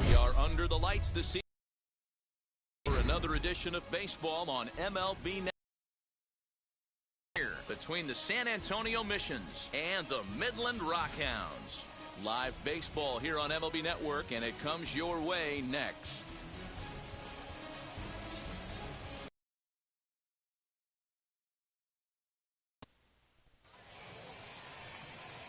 We are under the lights this season for another edition of baseball on MLB Network. Between the San Antonio Missions and the Midland Rockhounds. Live baseball here on MLB Network, and it comes your way next.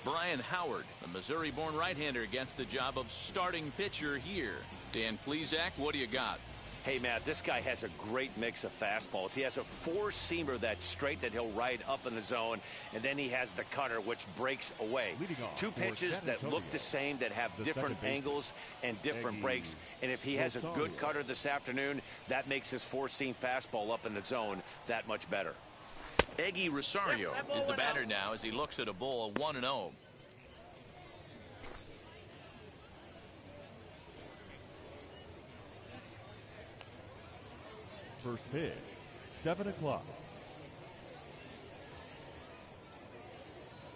Brian Howard, the Missouri-born right-hander, gets the job of starting pitcher here. Dan Plesac, what do you got? Hey, Matt, this guy has a great mix of fastballs. He has a four-seamer that's straight that he'll ride up in the zone, and then he has the cutter, which breaks away. Two pitches that look the same, that have different angles and different breaks. And if he has a good cutter this afternoon, that makes his four-seam fastball up in the zone that much better. Eggy Rosario is the batter now as he looks at a ball 1-0. First pitch, 7 o'clock.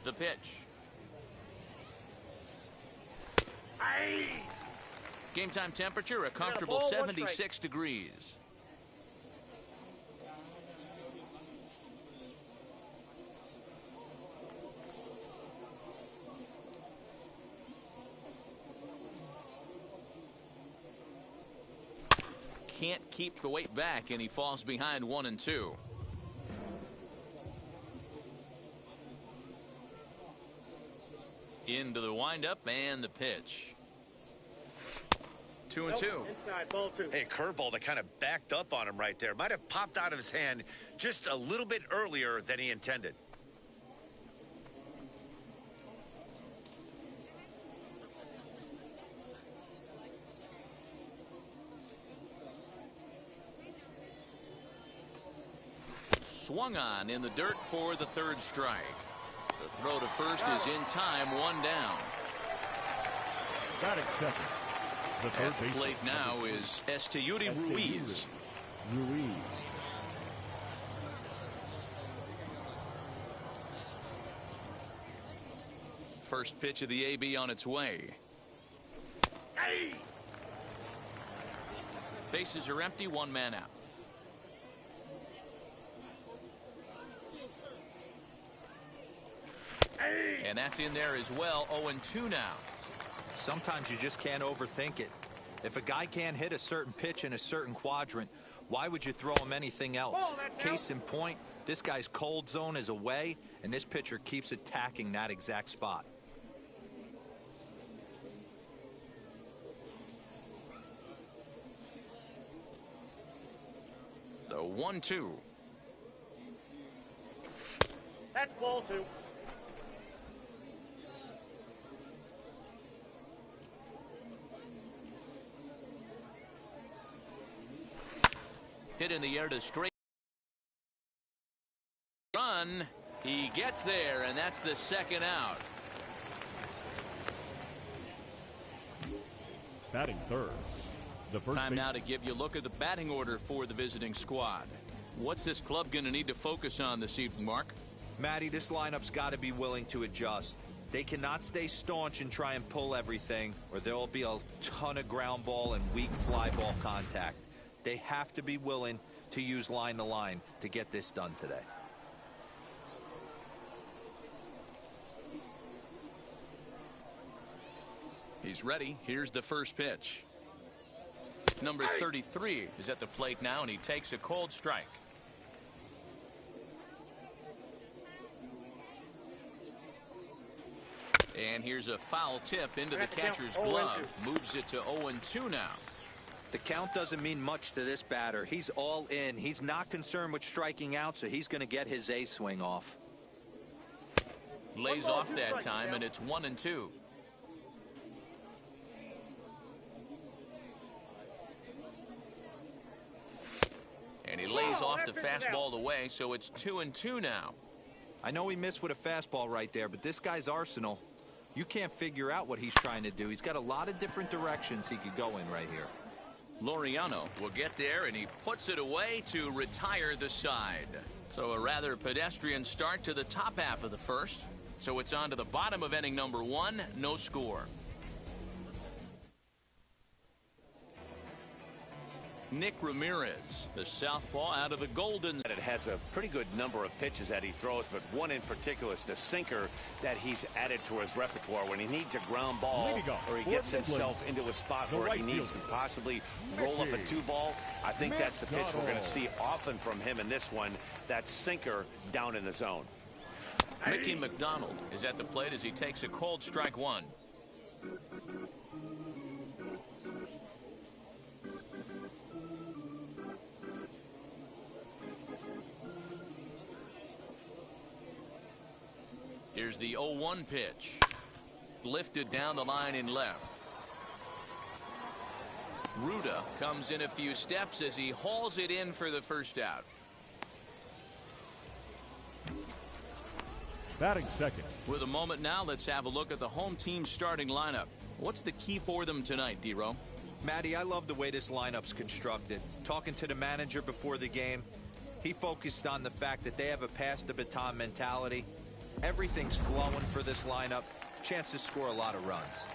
The pitch. Game time temperature, a comfortable 76 degrees. Can't keep the weight back, and he falls behind 1-2. Into the windup and the pitch. 2-2. Inside, ball 2. Hey, curveball that kind of backed up on him right there. Might have popped out of his hand just a little bit earlier than he intended. Swung on in the dirt for the third strike. The throw to first is in time, 1 down. Batting second. The third At the plate now is Esteury Ruiz. First pitch of the AB on its way. Bases are empty, 1 man out. And that's in there as well. 0-2 now. Sometimes you just can't overthink it. If a guy can't hit a certain pitch in a certain quadrant, why would you throw him anything else? Case in point, this guy's cold zone is away, and this pitcher keeps attacking that exact spot. The 1-2. That's ball 2. Hit in the air to straight run. He gets there, and that's the second out. Batting third. The first time now to give you a look at the batting order for the visiting squad. What's this club going to need to focus on this evening, Mark? Matty, this lineup's got to be willing to adjust. They cannot stay staunch and try and pull everything, or there will be a ton of ground ball and weak fly ball contact. They have to be willing to use line to line to get this done today. He's ready. Here's the first pitch. Number 33 is at the plate now, and he takes a cold strike. And here's a foul tip into the catcher's glove. Moves it to 0-2 now. The count doesn't mean much to this batter. He's all in. He's not concerned with striking out, so he's going to get his A swing off. Lays off that time, and it's 1-2. And he lays off the fastball away, so it's 2-2 now. I know he missed with a fastball right there, but this guy's arsenal, you can't figure out what he's trying to do. He's got a lot of different directions he could go in right here. Laureano will get there, and he puts it away to retire the side. So a rather pedestrian start to the top half of the first. So it's on to the bottom of inning number 1, no score. Nick Ramirez, the southpaw out of the Golden. It has a pretty good number of pitches that he throws, but one in particular is the sinker that he's added to his repertoire. When he needs a ground ball or he gets himself into a spot where he needs to possibly roll up a 2-ball, I think that's the pitch we're going to see often from him in this one, that sinker down in the zone. Mickey McDonald is at the plate as he takes a cold strike 1. Here's the 0-1 pitch. Lifted down the line in left. Ruda comes in a few steps as he hauls it in for the first out. Batting second. With a moment now, let's have a look at the home team's starting lineup. What's the key for them tonight, D-Row? Matty, I love the way this lineup's constructed. Talking to the manager before the game, he focused on the fact that they have a pass the baton mentality. Everything's flowing for this lineup. Chance to score a lot of runs.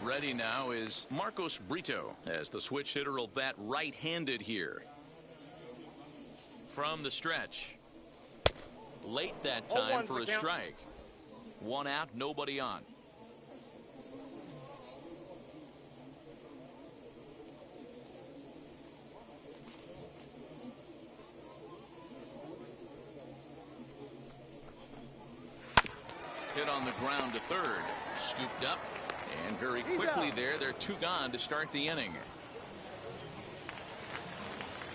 Ready now is Marcos Brito as the switch hitter will bat right-handed here. From the stretch. Late that time for a strike. 1 out, nobody on. Hit on the ground to third. Scooped up. And very quickly there, they're 2 gone to start the inning.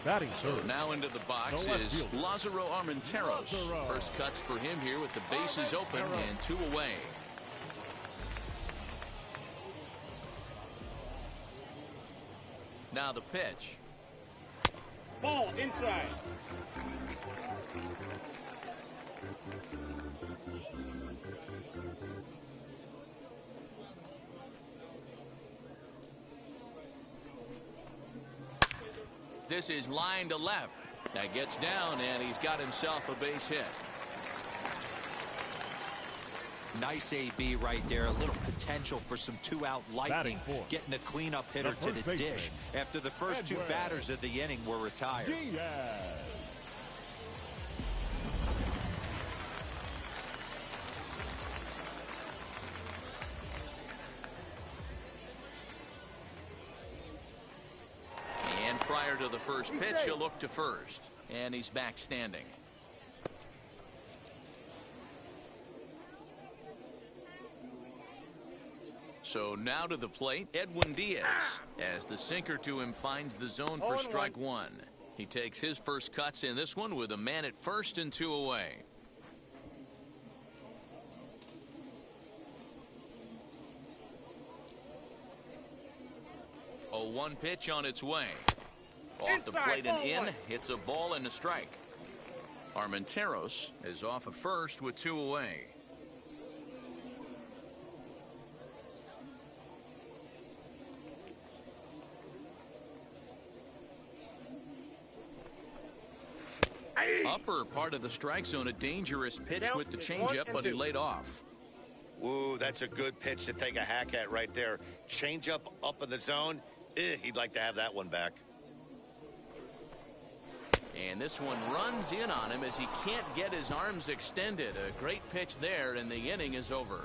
Batting so now into the box is Lázaro Armenteros. First cuts for him here with the bases open and 2 away. Now the pitch. Ball inside. This is line to left. That gets down, and he's got himself a base hit. Nice AB right there. A little potential for some 2-out lightning. Getting a cleanup hitter to the dish after the first 2 batters of the inning were retired. Prior to the first pitch, he'll look to first. And he's back standing. So now to the plate, Edwin Diaz, as the sinker to him finds the zone for strike 1. He takes his first cuts in this one with a man at first and 2 away. A 1 pitch on its way. Off the plate and in, hits a ball and a strike. Armenteros is off of first with 2 away. Upper part of the strike zone, a dangerous pitch with the changeup, but he laid off. Ooh, that's a good pitch to take a hack at right there. Changeup up in the zone. He'd like to have that one back. And this one runs in on him as he can't get his arms extended. A great pitch there, and the inning is over.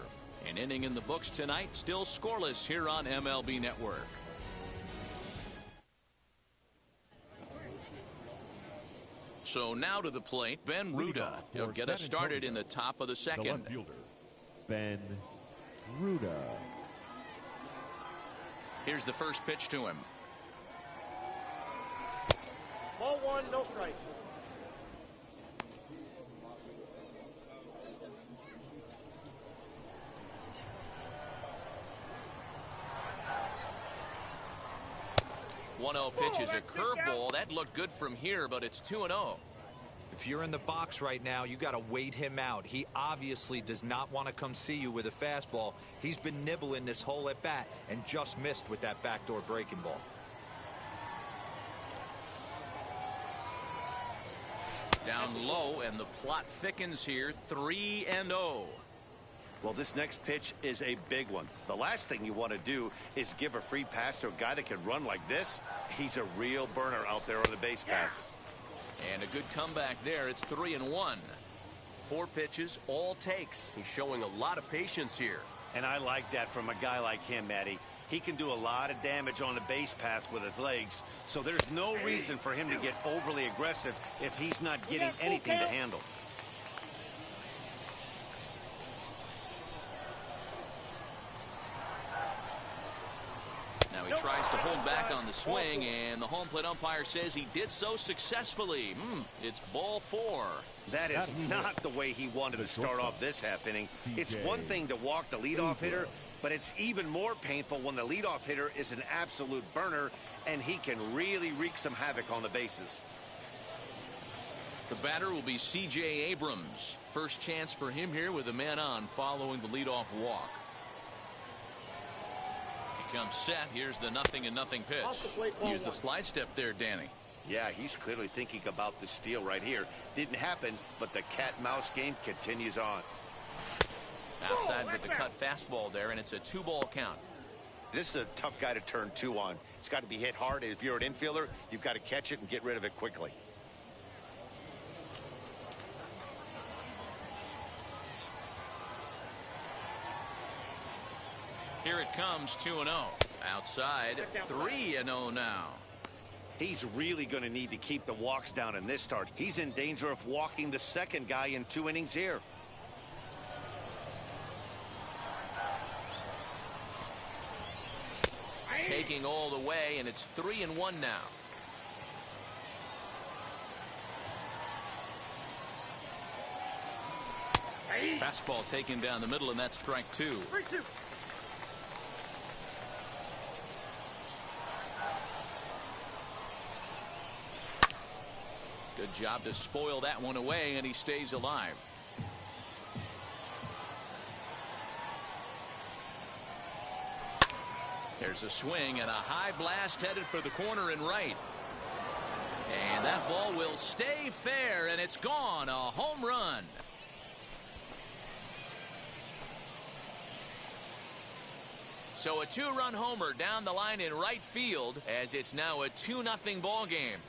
An inning in the books tonight, still scoreless here on MLB Network. So now to the plate, Ben Ruda. He'll get us started in the top of the second. The left fielder, Ben Ruda. Here's the first pitch to him. Ball 1, no strike. One-0 pitch is a curveball. That looked good from here, but it's 2-0. If you're in the box right now, you got to wait him out. He obviously does not want to come see you with a fastball. He's been nibbling this whole at bat and just missed with that backdoor breaking ball. Down low, and the plot thickens here. 3-0. Well, this next pitch is a big one. The last thing you want to do is give a free pass to a guy that can run like this. He's a real burner out there on the base paths. And a good comeback there. It's 3-1. 4 pitches, all takes. He's showing a lot of patience here. And I like that from a guy like him, Matty. He can do a lot of damage on the base pass with his legs, so there's no reason for him to get overly aggressive if he's not getting anything to handle. Now he tries to hold back on the swing, and the home plate umpire says he did so successfully. It's ball 4. That is not the way he wanted to start off this half inning. It's one thing to walk the leadoff hitter, but it's even more painful when the leadoff hitter is an absolute burner, and he can really wreak some havoc on the bases. The batter will be C.J. Abrams. First chance for him here with a man on following the leadoff walk. Comes set. Here's the 0-0 pitch. Use the slide step there, Danny. Yeah, he's clearly thinking about the steal right here. Didn't happen, but the cat-mouse game continues on. Outside with the cut fastball there, and it's a 2-ball count. This is a tough guy to turn 2 on. It's got to be hit hard. If you're an infielder, you've got to catch it and get rid of it quickly. Here it comes, 2-0. Outside, 3-0 now. He's really going to need to keep the walks down in this start. He's in danger of walking the second guy in 2 innings here. Taking all the way, and it's 3-1 now. Fastball taken down the middle, and that's strike 2. Good job to spoil that one away, and he stays alive. There's a swing and a high blast headed for the corner and right. And that ball will stay fair, and it's gone. A home run. So a 2-run homer down the line in right field, as it's now a 2-0 ball game.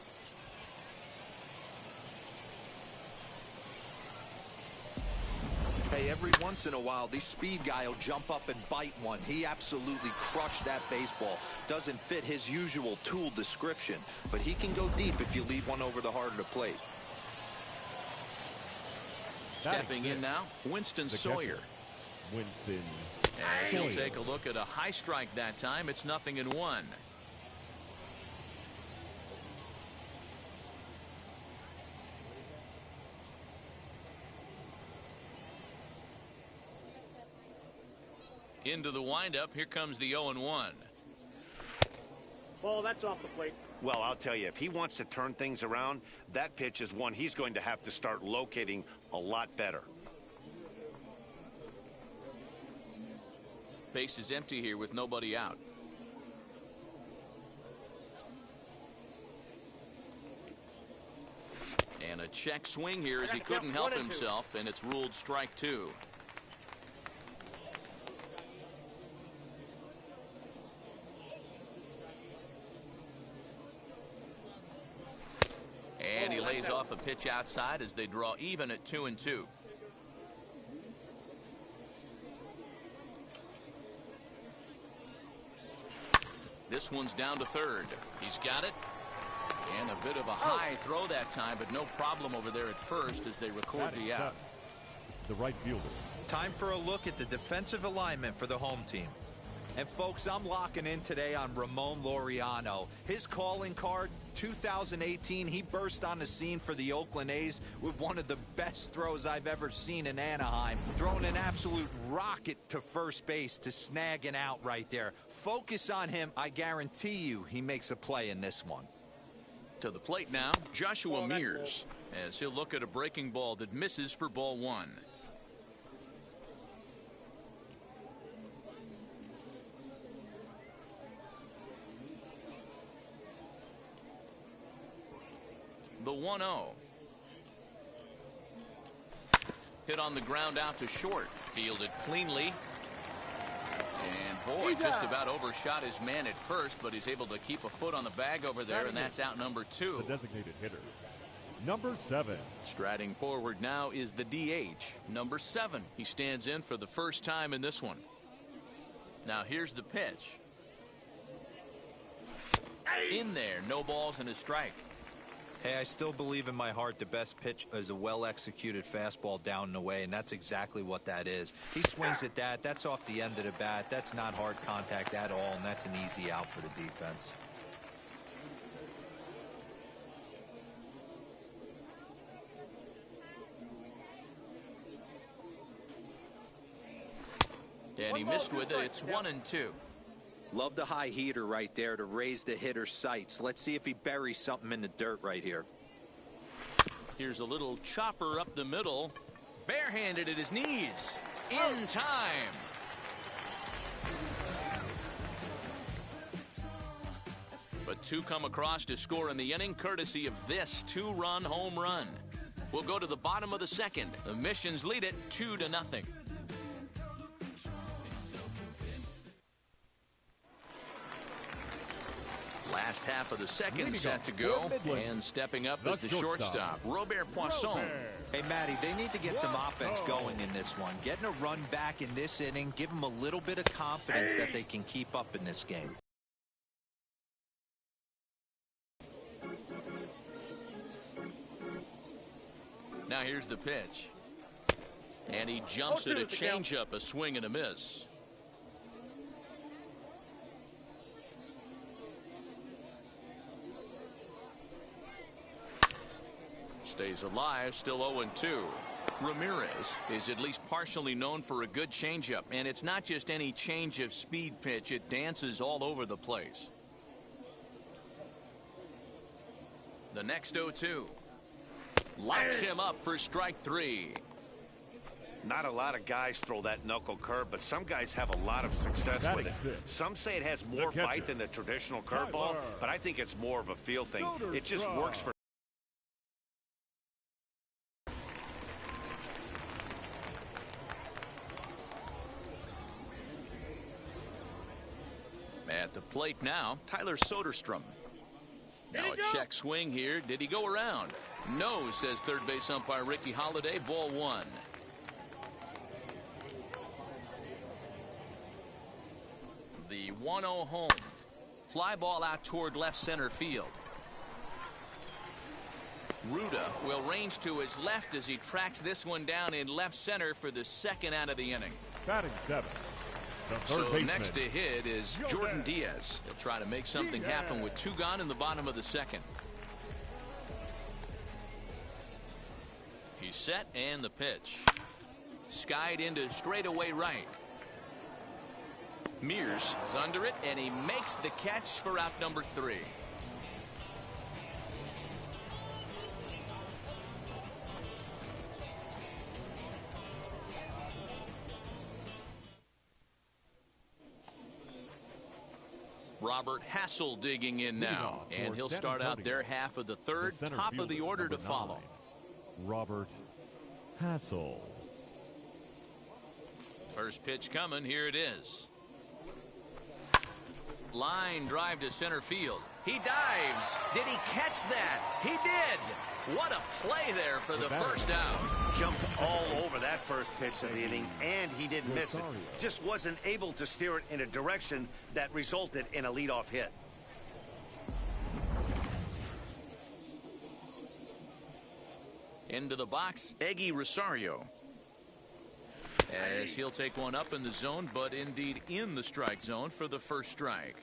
Hey, every once in a while, this speed guy will jump up and bite one. He absolutely crushed that baseball. Doesn't fit his usual tool description, but he can go deep if you leave one over the heart of the plate. Stepping in now, Winston Sawyer. Winston. As he'll take a look at a high strike that time. It's 0-1. Into the windup. Here comes the 0-1. Ball, that's off the plate. Well, I'll tell you, if he wants to turn things around, that pitch is one he's going to have to start locating a lot better. Base is empty here with nobody out. And a check swing here as he couldn't help himself, and it's ruled strike 2. And he lays off a pitch outside as they draw even at 2-2. This one's down to third. He's got it. And a bit of a high throw that time, but no problem over there at first as they record the out. The right fielder. Time for a look at the defensive alignment for the home team. And folks, I'm locking in today on Ramon Laureano. His calling card, 2018, he burst on the scene for the Oakland A's with one of the best throws I've ever seen in Anaheim, throwing an absolute rocket to first base to snag an out right there. Focus on him. I guarantee you he makes a play in this one. To the plate now, Joshua Mears, as he'll look at a breaking ball that misses for ball 1. The 1-0. hit on the ground out to short. Fielded cleanly. And boy, just about overshot his man at first, but he's able to keep a foot on the bag over there, and that's out number 2. The designated hitter, number 7. Striding forward now is the DH, number 7. He stands in for the first time in this one. Now here's the pitch. In there, no balls and a strike. Hey, I still believe in my heart the best pitch is a well-executed fastball down and away, and that's exactly what that is. He swings at that. That's off the end of the bat. That's not hard contact at all, and that's an easy out for the defense. And he missed with it. It's 1-2. Love the high heater right there to raise the hitter's sights. Let's see if he buries something in the dirt right here. Here's a little chopper up the middle. Barehanded at his knees. In time. But 2 come across to score in the inning, courtesy of this 2-run home run. We'll go to the bottom of the 2nd. The Missions lead it 2-0. Last half of the 2nd set to go, and stepping up is the shortstop, Robert Poisson. Hey, Matty, they need to get some offense going in this one. Getting a run back in this inning, give them a little bit of confidence that they can keep up in this game. Now here's the pitch. And he jumps at a changeup, a swing and a miss. Stays alive, still 0-2. Ramirez is at least partially known for a good changeup, and it's not just any change of speed pitch. It dances all over the place. The next 0-2. Locks him up for strike 3. Not a lot of guys throw that knuckle curve, but some guys have a lot of success with it. Some say it has more bite than the traditional curveball, but I think it's more of a feel thing. It just works for. At the plate now, Tyler Soderstrom. Now a check swing here. Did he go around? No, says third base umpire Ricky Holliday. Ball 1. The 1-0 home. Fly ball out toward left center field. Ruda will range to his left as he tracks this one down in left center for the 2nd out of the inning. Batting 7. So next to hit is Jordan Diaz. He'll try to make something happen with 2 gone in the bottom of the 2nd. He's set, and the pitch. Skied into straightaway right. Mears is under it, and he makes the catch for out number 3. Robert Hassel digging in now, and he'll start out their half of the 3rd, top of the order to follow. Robert Hassel. First pitch coming, here it is. Line drive to center field. He dives. Did he catch that? He did. What a play there for the first out. Jumped all over that first pitch of the inning, and he didn't miss it. Just wasn't able to steer it in a direction that resulted in a leadoff hit. Into the box, Eggy Rosario. As he'll take one up in the zone, but indeed in the strike zone for the first strike.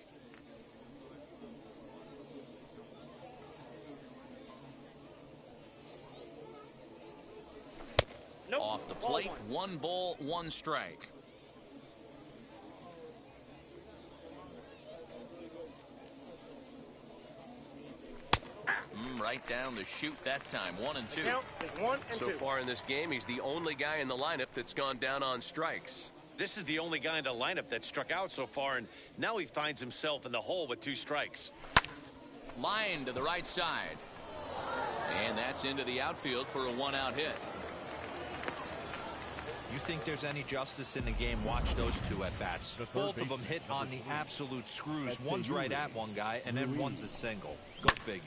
Off the plate, 1 ball, 1 strike. Right down the chute that time, 1-2. So far in this game, he's the only guy in the lineup that's gone down on strikes. This is the only guy in the lineup that struck out so far, and now he finds himself in the hole with 2 strikes. Line to the right side. And that's into the outfield for a 1-out hit. You think there's any justice in the game? Watch those two at bats. Both of them hit on the absolute screws. One's right at one guy, and then one's a single. Go figure.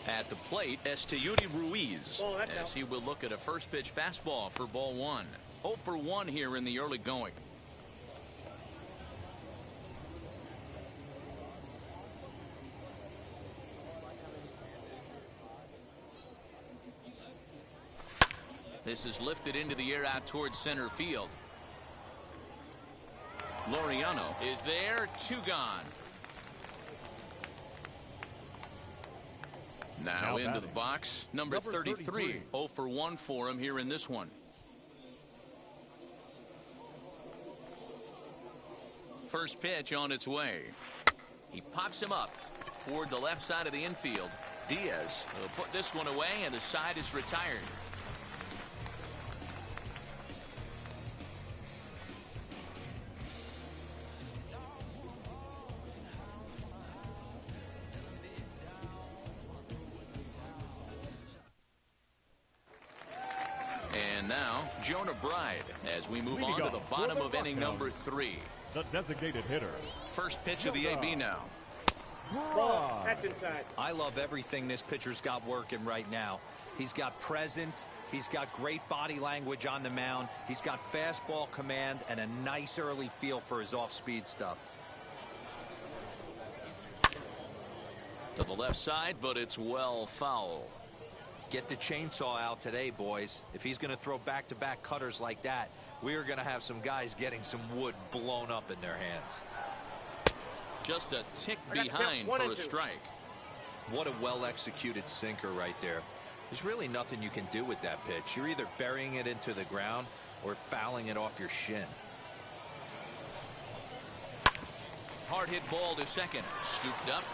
At the plate, Esteury Ruiz, as he will look at a first pitch fastball for ball one. 0 for 1 here in the early going. This is lifted into the air out towards center field. Laureano is there, 2 gone. Now into the box, number 33. 0 for 1 for him here in this one. First pitch on its way. He pops him up toward the left side of the infield. Diaz will put this one away, and the side is retired. And now, Jonah Bride, as we move on to the bottom of inning number 3. The designated hitter. First pitch of the AB now. Ball. That's inside. I love everything this pitcher's got working right now. He's got presence. He's got great body language on the mound. He's got fastball command and a nice early feel for his off-speed stuff. To the left side, but it's well foul. Get the chainsaw out today, boys. If he's going to throw back-to-back cutters like that, we are going to have some guys getting some wood blown up in their hands. Just a tick behind for a strike. What a well-executed sinker right there. There's really nothing you can do with that pitch. You're either burying it into the ground or fouling it off your shin. Hard hit ball to second. Scooped up.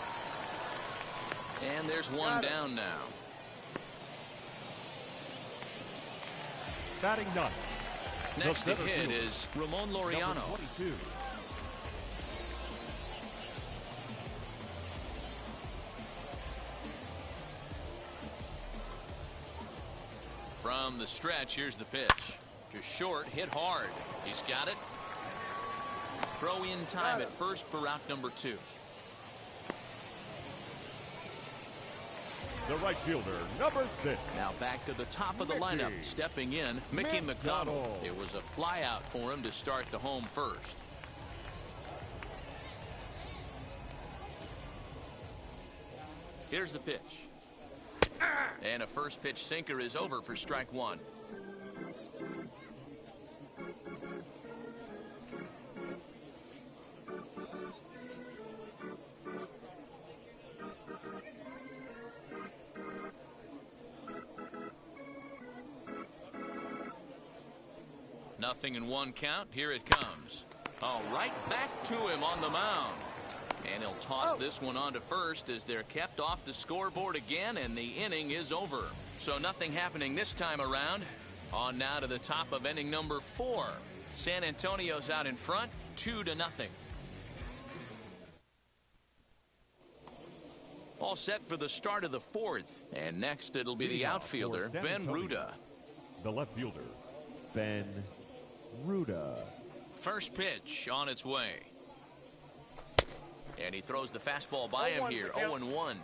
And there's one down now. Batting ninth. Next to hit is Ramon Laureano. 22. From the stretch, here's the pitch. Just short, hit hard. He's got it. Throw in time at first for out number 2. The right fielder, number 6. Now back to the top of the lineup. Stepping in, Mickey McDonald. It was a fly out for him to start the home first. Here's the pitch. And a first pitch sinker is over for strike 1. Nothing in 1 count. Here it comes. All right, back to him on the mound. And he'll toss this one on to first as they're kept off the scoreboard again, and the inning is over. So nothing happening this time around. On now to the top of inning number 4. San Antonio's out in front, 2-0. All set for the start of the 4th. And next it'll be the outfielder, Ben Ruda. The left fielder, Ben Ruda. First pitch on its way. And he throws the fastball by him here, 0-1.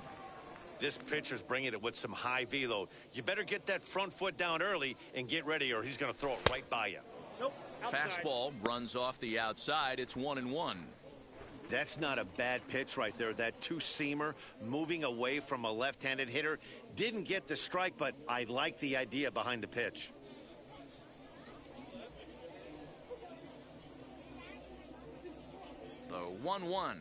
This pitcher's bringing it with some high velo. You better get that front foot down early and get ready, or he's going to throw it right by you. Nope. Outside. Fastball runs off the outside. It's 1-1. That's not a bad pitch right there. That two-seamer moving away from a left-handed hitter. Didn't get the strike, but I like the idea behind the pitch. The 1-1.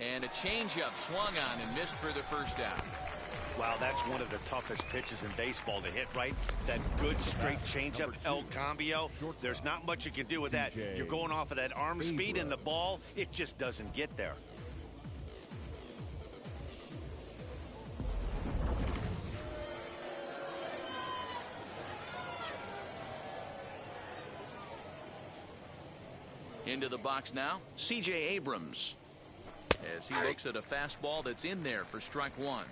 And a changeup swung on and missed for the first out. Wow, that's one of the toughest pitches in baseball to hit, right? That good straight changeup, El Cambio. There's not much you can do with that. You're going off of that arm speed, and the ball, it just doesn't get there. Into the box now, C.J. Abrams, as he looks at a fastball that's in there for strike one.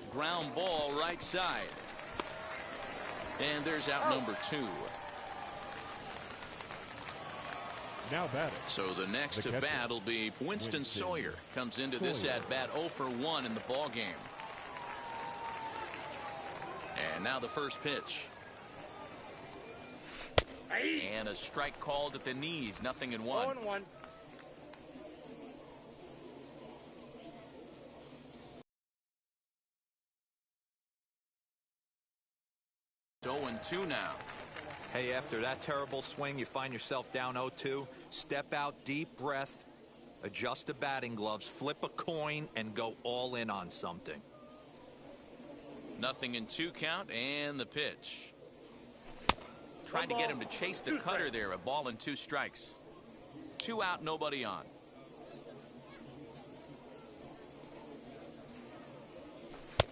Ground ball right side. And there's out number 2. Now batting. So the next to bat will be Winston Sawyer. Comes into this at bat 0 for 1 in the ball game. And now the first pitch. And a strike called at the knees. 0-1. 0-1. 0-2 now. Hey, after that terrible swing, you find yourself down 0-2. Step out, deep breath, adjust the batting gloves, flip a coin, and go all in on something. 0-2 count, and the pitch. Tried to get him to chase the cutter there. A ball and 2 strikes. 2 out, nobody on.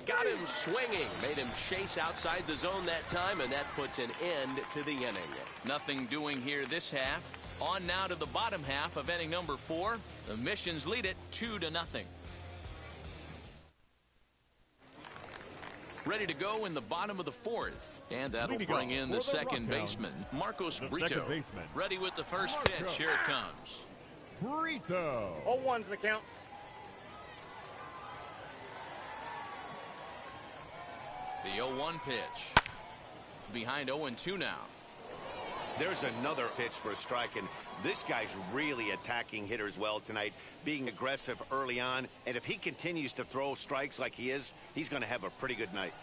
Got him swinging. Made him chase outside the zone that time, and that puts an end to the inning. Nothing doing here this half. On now to the bottom half of inning number 4. The Missions lead it 2-0. Ready to go in the bottom of the 4th. And that'll bring in the second baseman, Marcos Brito. Ready with the first pitch. Here it comes. Brito. 0-1's the count. The 0-1 pitch. Behind 0-2 now. There's another pitch for a strike, and this guy's really attacking hitters well tonight, being aggressive early on, and if he continues to throw strikes like he is, he's going to have a pretty good night.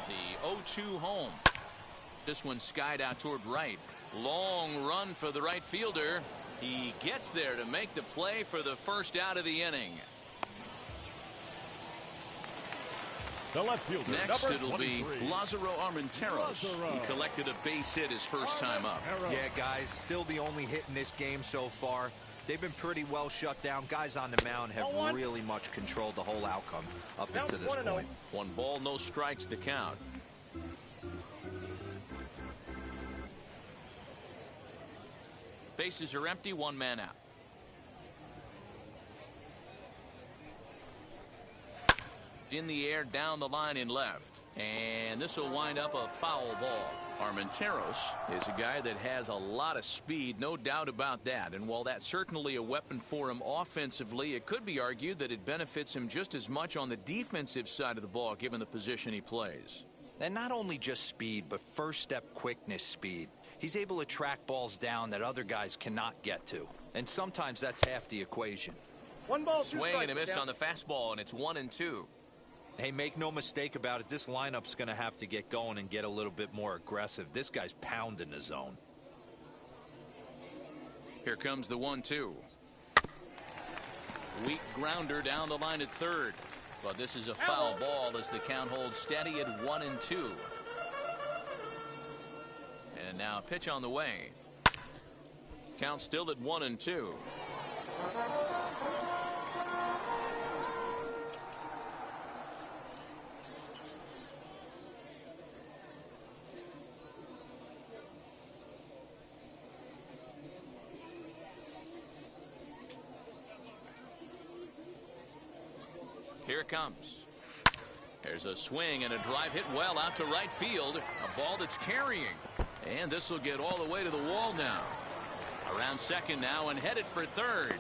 The 0-2 home. This one skied out toward right. Long run for the right fielder. He gets there to make the play for the first out of the inning. The left fielder. Next, it'll be Lázaro Armenteros. He collected a base hit his first time up. Yeah, guys, still the only hit in this game so far. They've been pretty well shut down. Guys on the mound have really much controlled the whole outcome up into this point. 1 ball, no strikes to count. Bases are empty, 1 man out. In the air, down the line in left. And this will wind up a foul ball. Armenteros is a guy that has a lot of speed, no doubt about that. And while that's certainly a weapon for him offensively, it could be argued that it benefits him just as much on the defensive side of the ball, given the position he plays. And not only just speed, but first step quickness speed. He's able to track balls down that other guys cannot get to. And sometimes that's half the equation. 1 ball, 2 Swing strikes, and a miss on the fastball, and it's 1-2. Hey, make no mistake about it, this lineup's going to have to get going and get a little bit more aggressive. This guy's pounding the zone. Here comes the 1-2. Weak grounder down the line at third. But this is a foul ball as the count holds steady at 1-2. And now a pitch on the way. Count still at 1-2. Here it comes. There's a swing and a drive hit well out to right field. A ball that's carrying. And this will get all the way to the wall now. Around second now and headed for third.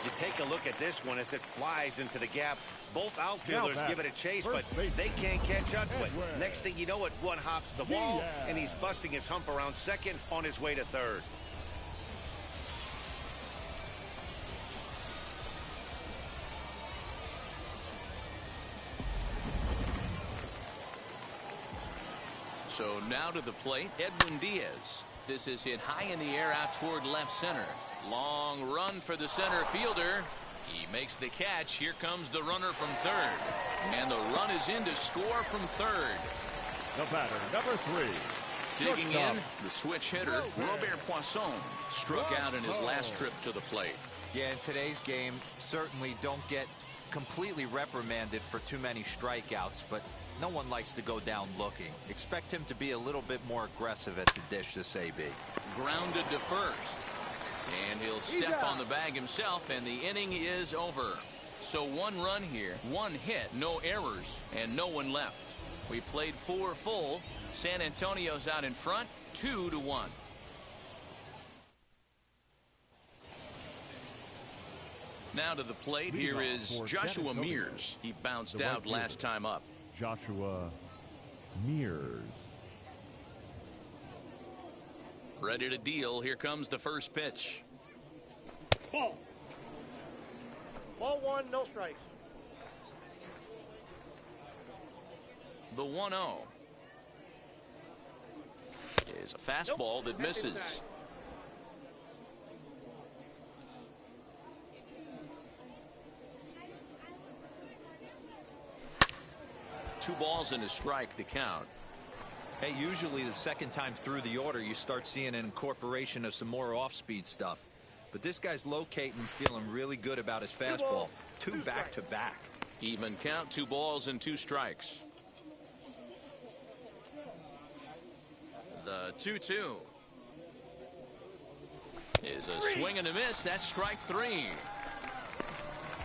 You take a look at this one as it flies into the gap. Both outfielders give it a chase, but they can't catch up to it. Next thing you know it, one hops the wall, and he's busting his hump around second on his way to third. So now to the plate, Edwin Diaz. This is hit high in the air out toward left center. Long run for the center fielder. He makes the catch. Here comes the runner from third. And the run is in to score from third. The batter, number 3. Digging in, the switch hitter, Robert Poisson, struck out in his last trip to the plate. Yeah, in today's game, certainly don't get completely reprimanded for too many strikeouts, but no one likes to go down looking. Expect him to be a little bit more aggressive at the dish this AB. Grounded to first. And he'll step on the bag himself, and the inning is over. So 1 run here, 1 hit, no errors, and no one left. We played 4 full. San Antonio's out in front, 2-1. Now to the plate, here is Joshua Mears. He bounced out last time up. Joshua Mears. Ready to deal. Here comes the first pitch. Ball. Ball 1, no strikes. The 1-0 is a fastball that misses. Two balls and a strike, the count. Hey, usually the second time through the order, you start seeing an incorporation of some more off-speed stuff. But this guy's locating and feeling really good about his fastball. 2 back-to-back. Even count, 2 balls and 2 strikes. The 2-2 is a swing and a miss. That's strike 3.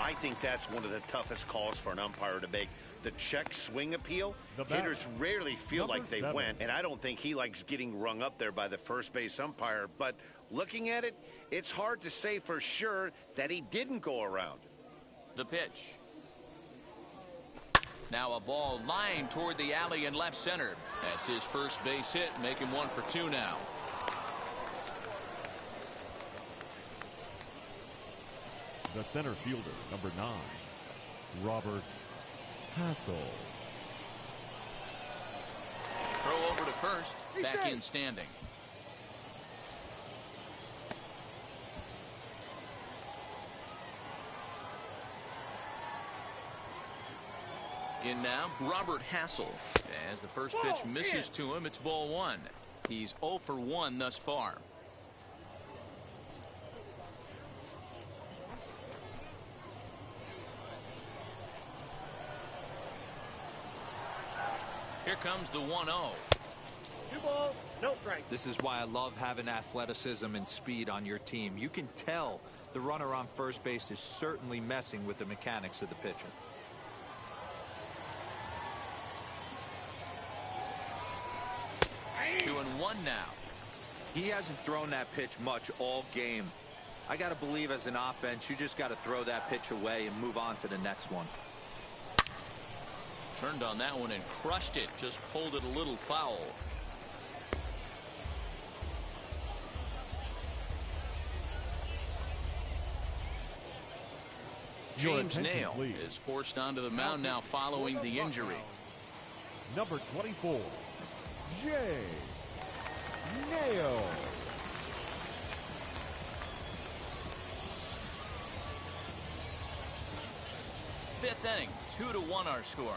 I think that's one of the toughest calls for an umpire to make. The check swing appeal. Hitters rarely feel like they went, and I don't think he likes getting rung up there by the first base umpire. But looking at it, it's hard to say for sure that he didn't go around. The pitch. Now a ball lined toward the alley in left center. That's his first base hit, making 1 for 2 now. The center fielder, number 9, Robert Hassel. Throw over to first, back in standing. In now, Robert Hassel. As the first pitch misses to him, it's ball 1. He's 0 for 1 thus far. Here comes the 1-0. 2 balls, no strikes. This is why I love having athleticism and speed on your team. You can tell the runner on first base is certainly messing with the mechanics of the pitcher. Two and 1 now. He hasn't thrown that pitch much all game. I got to believe as an offense, you just got to throw that pitch away and move on to the next one. Turned on that one and crushed it. Just pulled it a little foul. James Nail is forced onto the mound now following the injury. Number 24, Jay Nail. Fifth inning, 2-1 our score.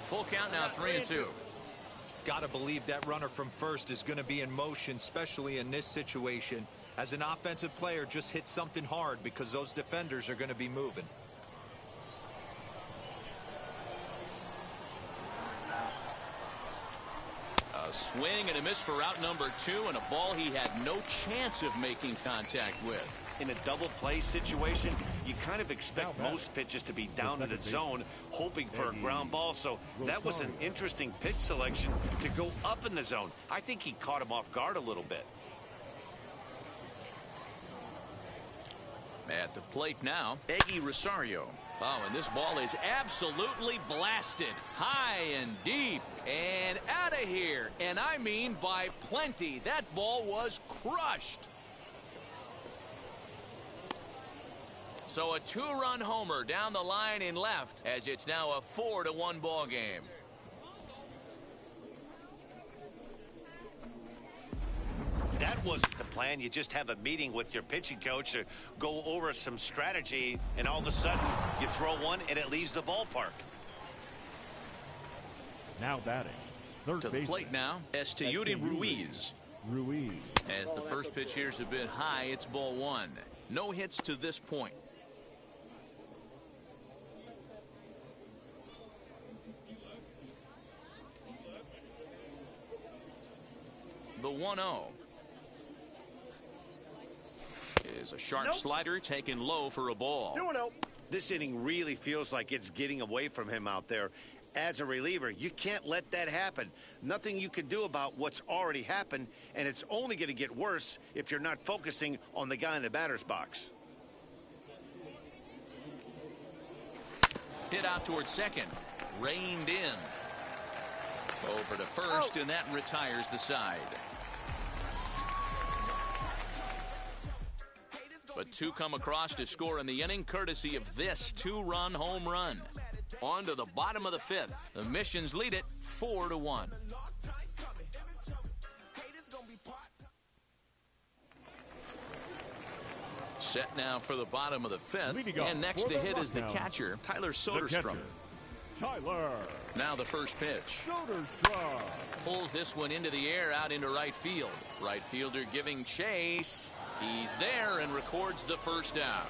Full count now, 3-2. Got to believe that runner from first is going to be in motion, especially in this situation. As an offensive player, just hit something hard because those defenders are going to be moving. A swing and a miss for out number 2, and a ball he had no chance of making contact with. In a double play situation, you kind of expect most pitches to be down in the zone, hoping for a ground ball. So that was an interesting pitch selection to go up in the zone. I think he caught him off guard a little bit. At the plate now, Eggy Rosario. Oh, and this ball is absolutely blasted. High and deep and out of here. And I mean by plenty. That ball was crushed. So a 2-run homer down the line in left as it's now a 4-1 ball game. That wasn't the plan. You just have a meeting with your pitching coach to go over some strategy, and all of a sudden you throw one and it leaves the ballpark. Now batting. Third To the plate now, Esteury Ruiz. As the first pitch here is a bit high, it's ball 1. No hits to this point. The 1-0 is a sharp slider taken low for a ball. 2-0. This inning really feels like it's getting away from him out there. As a reliever, you can't let that happen. Nothing you can do about what's already happened, and it's only going to get worse if you're not focusing on the guy in the batter's box. Hit out towards second. Reined in. Over to first, and that retires the side. But 2 come across to score in the inning, courtesy of this 2-run home run. On to the bottom of the 5th. The Missions lead it 4-1. Set now for the bottom of the 5th. And next to hit is the catcher, Tyler Soderstrom. Now the first pitch. Pulls this one into the air out into right field. Right fielder giving chase. He's there and records the first out.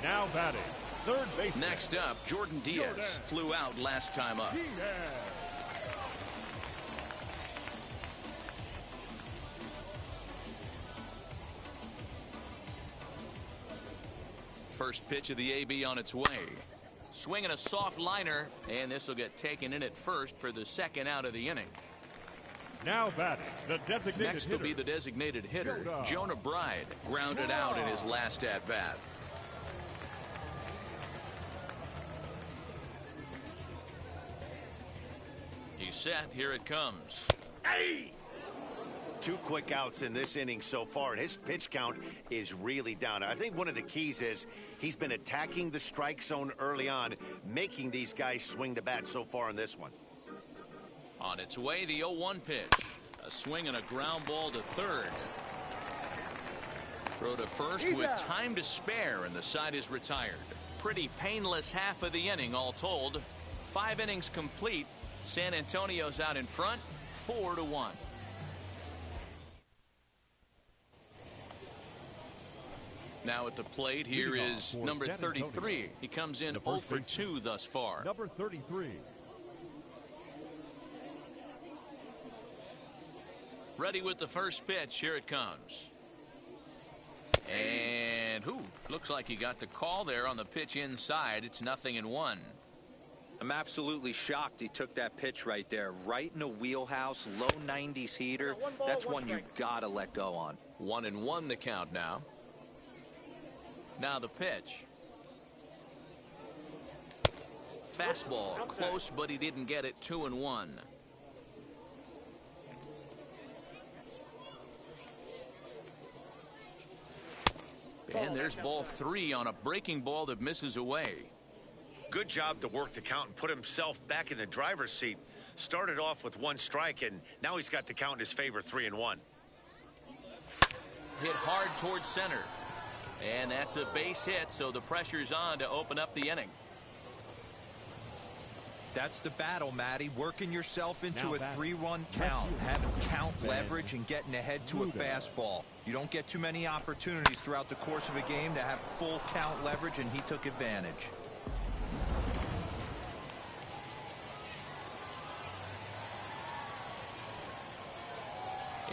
Now batting. Third base. Next up, Jordan Diaz flew out last time up. First pitch of the AB on its way. Swinging a soft liner, and this will get taken in at first for the second out of the inning. Now batting, the designated Next will be the designated hitter, Jonah Bride, grounded out in his last at-bat. He's set. Here it comes. Hey! 2 quick outs in this inning so far, and his pitch count is really down. I think one of the keys is he's been attacking the strike zone early on, making these guys swing the bat so far in this one. On its way, the 0-1 pitch. A swing and a ground ball to third. Throw to first with time to spare, and the side is retired. Pretty painless half of the inning, all told. 5 innings complete. San Antonio's out in front, 4-1. Now at the plate, here is number 33. He comes in 0 for 2 thus far. Number 33. Ready with the first pitch. Here it comes. And looks like he got the call there on the pitch inside. It's 0-1. I'm absolutely shocked he took that pitch right there. Right in a wheelhouse, low 90s heater. That's one you gotta let go on. 1-1 the count now. Now the pitch. Fastball close, but he didn't get it. 2-1. And there's ball 3 on a breaking ball that misses away. Good job to work the count and put himself back in the driver's seat. Started off with 1 strike, and now he's got the count in his favor, 3-1. Hit hard towards center. And that's a base hit, so the pressure's on to open up the inning. That's the battle, Matty. Working yourself into a 3-run count, having count leverage and getting ahead to a fastball. You don't get too many opportunities throughout the course of a game to have full count leverage, and he took advantage.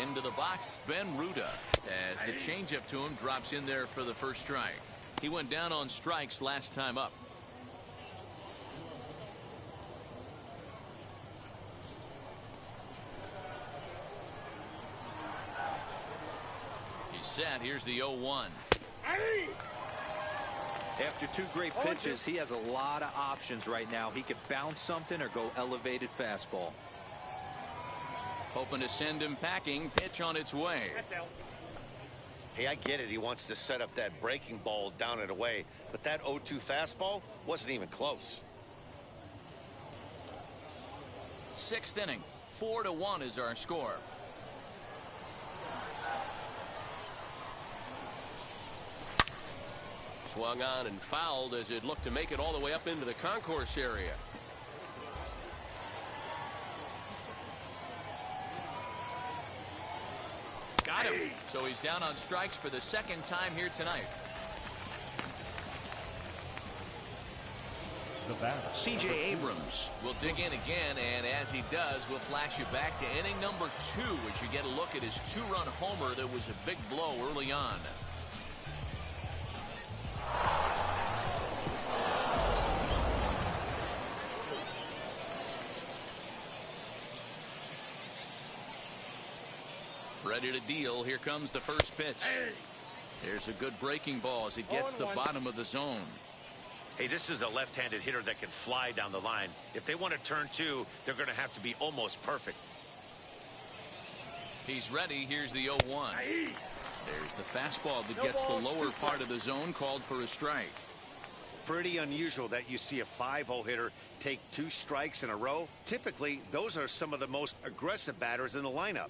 Into the box, Ben Ruda, as the changeup to him drops in there for the first strike. He went down on strikes last time up. He's set. Here's the 0-1. After 2 great pitches, he has a lot of options right now. He could bounce something or go elevated fastball. Hoping to send him packing. Pitch on its way. Hey, I get it. He wants to set up that breaking ball down and away, but that 0-2 fastball wasn't even close. Sixth inning, 4-1 is our score. Swung on and fouled as it looked to make it all the way up into the concourse area. Got him. So he's down on strikes for the second time here tonight. The batter. C.J. Abrams will dig in again, and as he does, we'll flash you back to inning number 2 as you get a look at his 2-run homer that was a big blow early on. Ready to deal. Here comes the first pitch. There's a good breaking ball as it gets the bottom of the zone. Hey, this is a left-handed hitter that can fly down the line. If they want to turn 2, they're going to have to be almost perfect. He's ready. Here's the 0-1. There's the fastball that gets the lower part of the zone, called for a strike. Pretty unusual that you see a 5-0 hitter take 2 strikes in a row. Typically, those are some of the most aggressive batters in the lineup.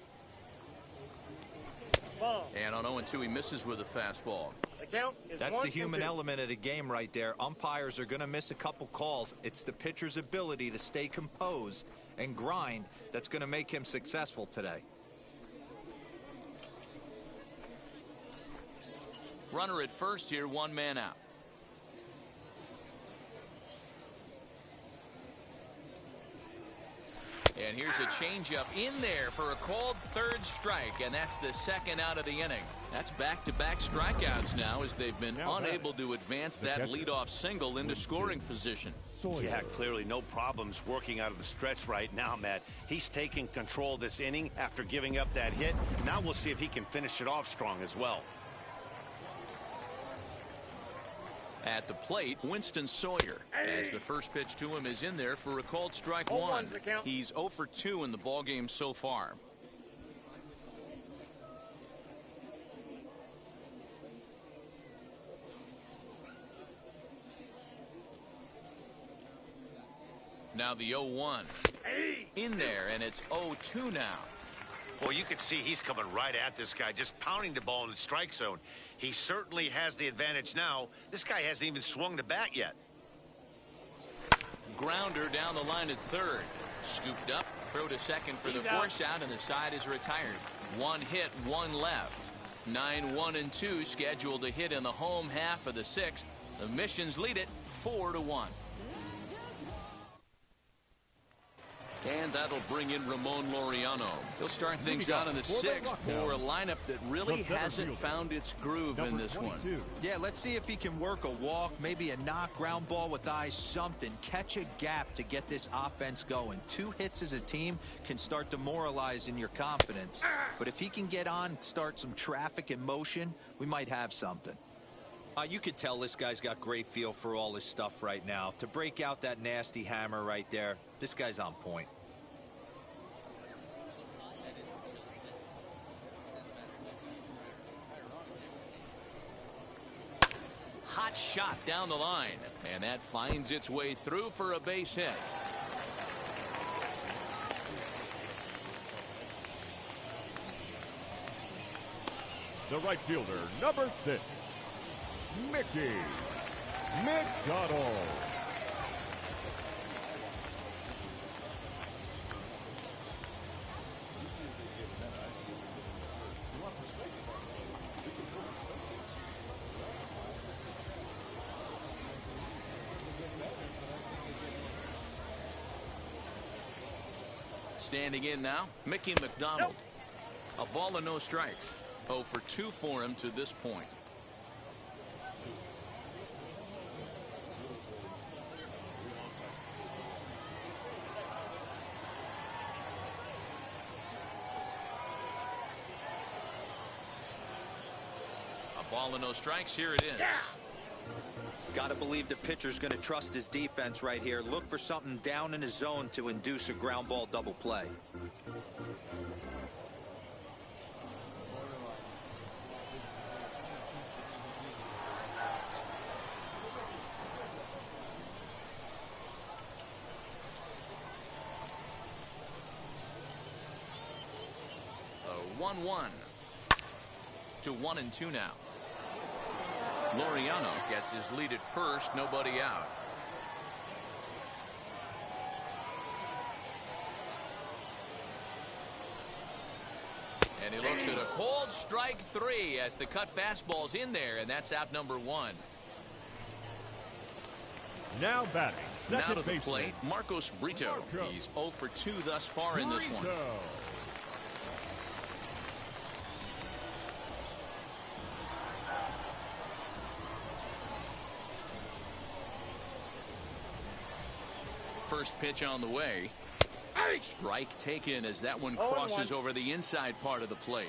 And on 0-2, he misses with a fastball. The count is That's the human 1-2. element of the game right there. Umpires are going to miss a couple calls. It's the pitcher's ability to stay composed and grind that's going to make him successful today. Runner at first here, 1 man out. And here's a changeup in there for a called 3rd strike, and that's the 2nd out of the inning. That's back-to-back strikeouts now as they've been unable to advance that leadoff single into scoring position. Yeah, clearly no problems working out of the stretch right now, Matt. He's taking control of this inning after giving up that hit. Now we'll see if he can finish it off strong as well. At the plate, Winston Sawyer, as the first pitch to him is in there for a called strike 1. He's 0 for 2 in the ballgame so far. Now the 0-1 in there, and it's 0-2 now. Well, you can see he's coming right at this guy, just pounding the ball in the strike zone. He certainly has the advantage now. This guy hasn't even swung the bat yet. Grounder down the line at 3rd. Scooped up, throw to 2nd for the force out, and the side is retired. 1 hit, 1 left. 9-1-2 scheduled to hit in the home half of the 6th. The Missions lead it 4-1. And that'll bring in Ramon Laureano. He'll start things out in the 6th for a lineup that really hasn't found its groove in this one. Yeah, let's see if he can work a walk, maybe a knock, ground ball with eyes, something. Catch a gap to get this offense going. 2 hits as a team can start demoralizing your confidence. But if he can get on, start some traffic in motion, we might have something. You could tell this guy's got great feel for all his stuff right now. To break out that nasty hammer right there, this guy's on point. Hot shot down the line, and that finds its way through for a base hit. The right fielder, number 6, Mickey McDonald. Standing in now, Mickey McDonald. A ball and no strikes. 0 for 2 for him to this point. A ball and no strikes. Here it is. Got to believe the pitcher's going to trust his defense right here. Look for something down in his zone to induce a ground ball double play. 1-1 to 1-2 now. Laureano gets his lead at first, nobody out. And he looks at a cold strike 3 as the cut fastball's in there, and that's out number 1. Now batting, Now to the plate, Marcos Brito. He's 0 for 2 thus far in this one. First pitch on the way. Strike taken as that one crosses over the inside part of the plate.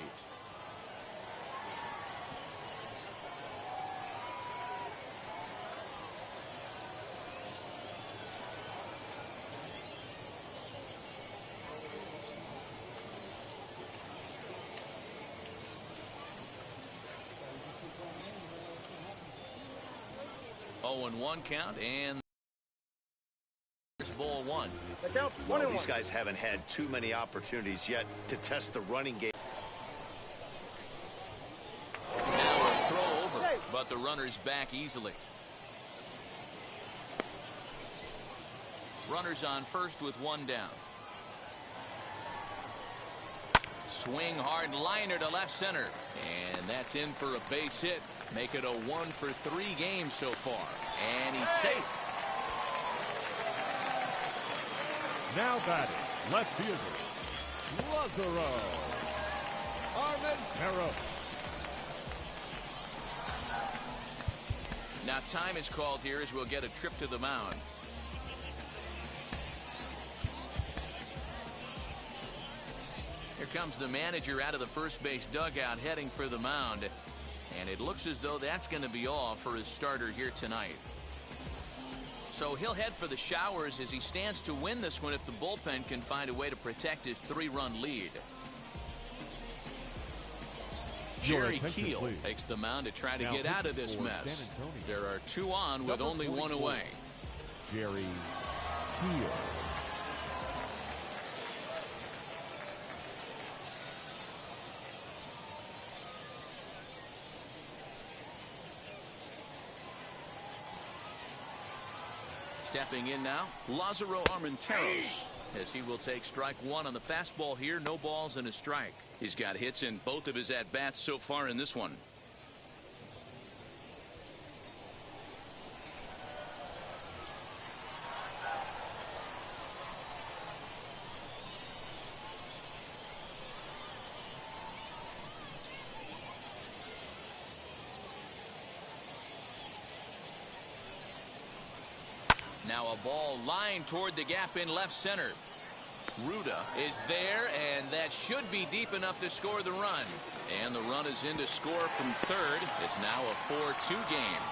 Oh, and 1 count, and there's ball 1. Well, these guys haven't had too many opportunities yet to test the running game. Now a throw over, but the runner's back easily. Runners on first with 1 down. Swing hard liner to left center, and that's in for a base hit. Make it a 1 for 3 games so far, and he's safe. Now batting, left fielder, Lazaro. Armentero. Now time is called here as we'll get a trip to the mound. Here comes the manager out of the first base dugout heading for the mound. And it looks as though that's going to be all for his starter here tonight. So he'll head for the showers as he stands to win this one if the bullpen can find a way to protect his 3-run lead. Jerry Keel takes the mound to try to get out of this mess. There are 2 on with only 1 away. Jerry Keel. Stepping in now, Lazaro Armenteros, as he will take strike 1 on the fastball here. No balls and a strike. He's got hits in both of his at-bats so far in this one. Now a ball lined toward the gap in left center. Ruda is there, and that should be deep enough to score the run. And the run is in to score from third. It's now a 4-2 game.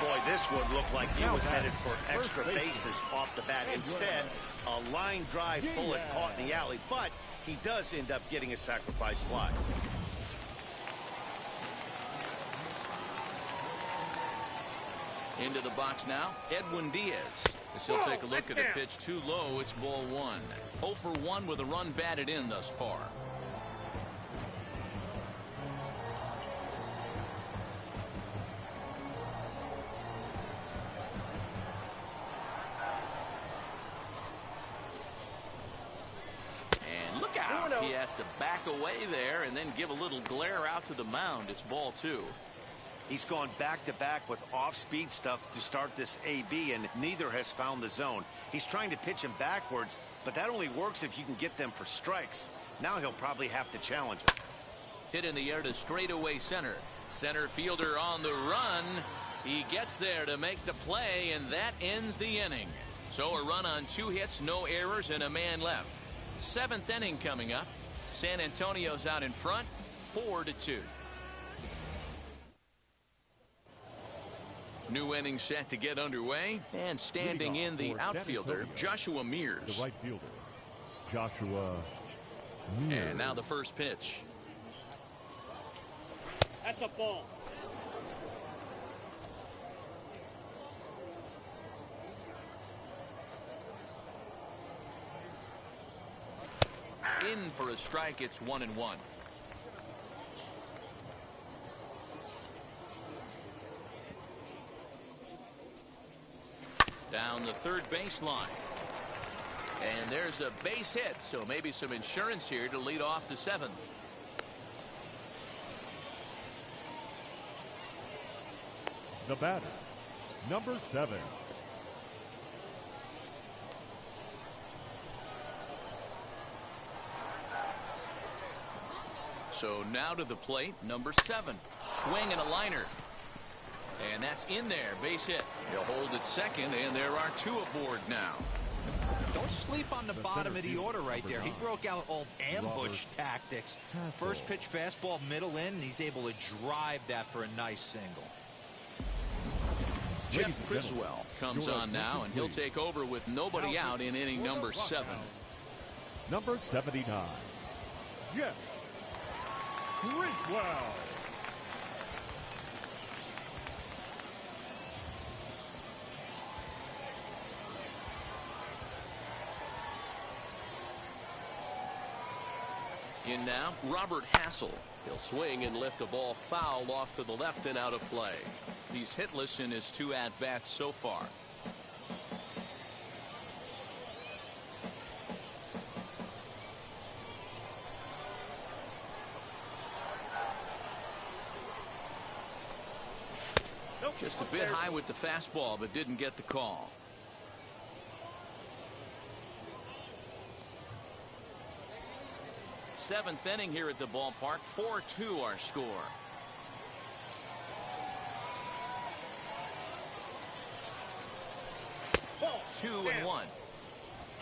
Boy, this one looked like he was headed for extra bases off the bat. Instead, a line drive bullet caught in the alley, but he does end up getting a sacrifice fly. Into the box now, Edwin Diaz. As he'll take a look at a pitch too low, it's ball 1. 0 for 1 with a run batted in thus far. And look out. He has to back away there and then give a little glare out to the mound. It's ball 2. He's gone back-to-back with off-speed stuff to start this AB, and neither has found the zone. He's trying to pitch him backwards, but that only works if you can get them for strikes. Now he'll probably have to challenge him. Hit in the air to straightaway center. Center fielder on the run. He gets there to make the play, and that ends the inning. So a run on 2 hits, no errors, and a man left. 7th inning coming up. San Antonio's out in front, 4-2. New inning set to get underway, and standing in the outfielder, Joshua Mears. The right fielder, Joshua Mears. And now the first pitch. That's a ball. in for a strike. It's 1-1. Down the third baseline. And there's a base hit, so maybe some insurance here to lead off the seventh. The batter, number 7. So now to the plate, number 7. Swing and a liner. And that's in there, base hit. He'll hold at second, and there are 2 aboard now. Don't sleep on the bottom of the order right there. He broke out all ambush tactics. First pitch fastball, middle in, and he's able to drive that for a nice single. Jeff Criswell comes on now, and he'll take over with nobody out in inning number 7. Number 79, Jeff Criswell. In now, Robert Hassel. He'll swing and lift a ball foul off to the left and out of play. He's hitless in his 2 at-bats so far. Just a bit high with the fastball, but didn't get the call. Seventh inning here at the ballpark. 4-2 our score. Ball. 2-1.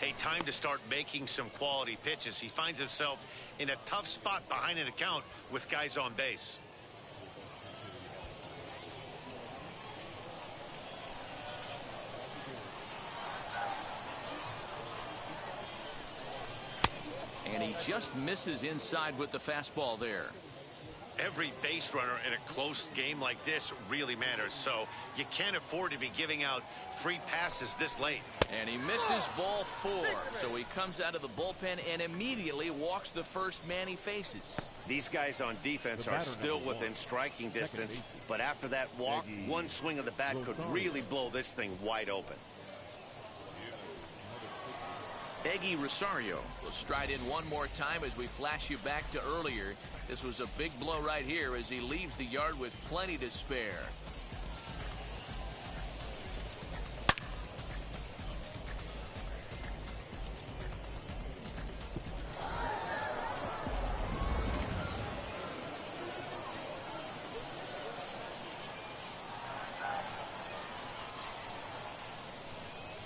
Hey, time to start making some quality pitches. He finds himself in a tough spot behind an account with guys on base. And he just misses inside with the fastball there. Every base runner in a close game like this really matters, so you can't afford to be giving out free passes this late. And he misses ball 4, so he comes out of the bullpen and immediately walks the first man he faces. These guys on defense are still within striking distance, but after that walk, one swing of the bat could really blow this thing wide open. Eggy Rosario will stride in one more time as we flash you back to earlier. This was a big blow right here as he leaves the yard with plenty to spare.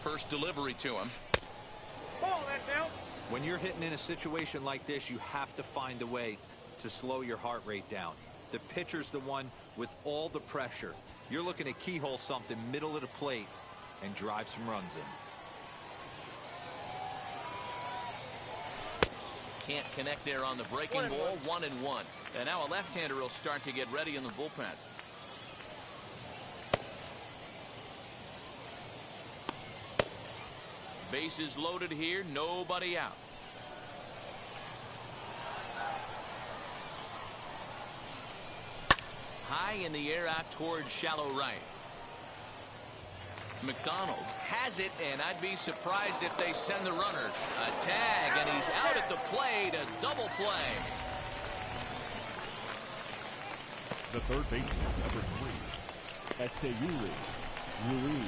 First delivery to him. Ball, that's out. When you're hitting in a situation like this, you have to find a way to slow your heart rate down. The pitcher's the one with all the pressure. You're looking to keyhole something middle of the plate and drive some runs in. Can't connect there on the breaking ball. 1-1. And now a left-hander will start to get ready in the bullpen. Bases loaded here, nobody out. High in the air out towards shallow right. McDonald has it, and I'd be surprised if they send the runner. A tag, and he's out at the plate, a double play. The third baseman, number 3, Esteury Ruiz.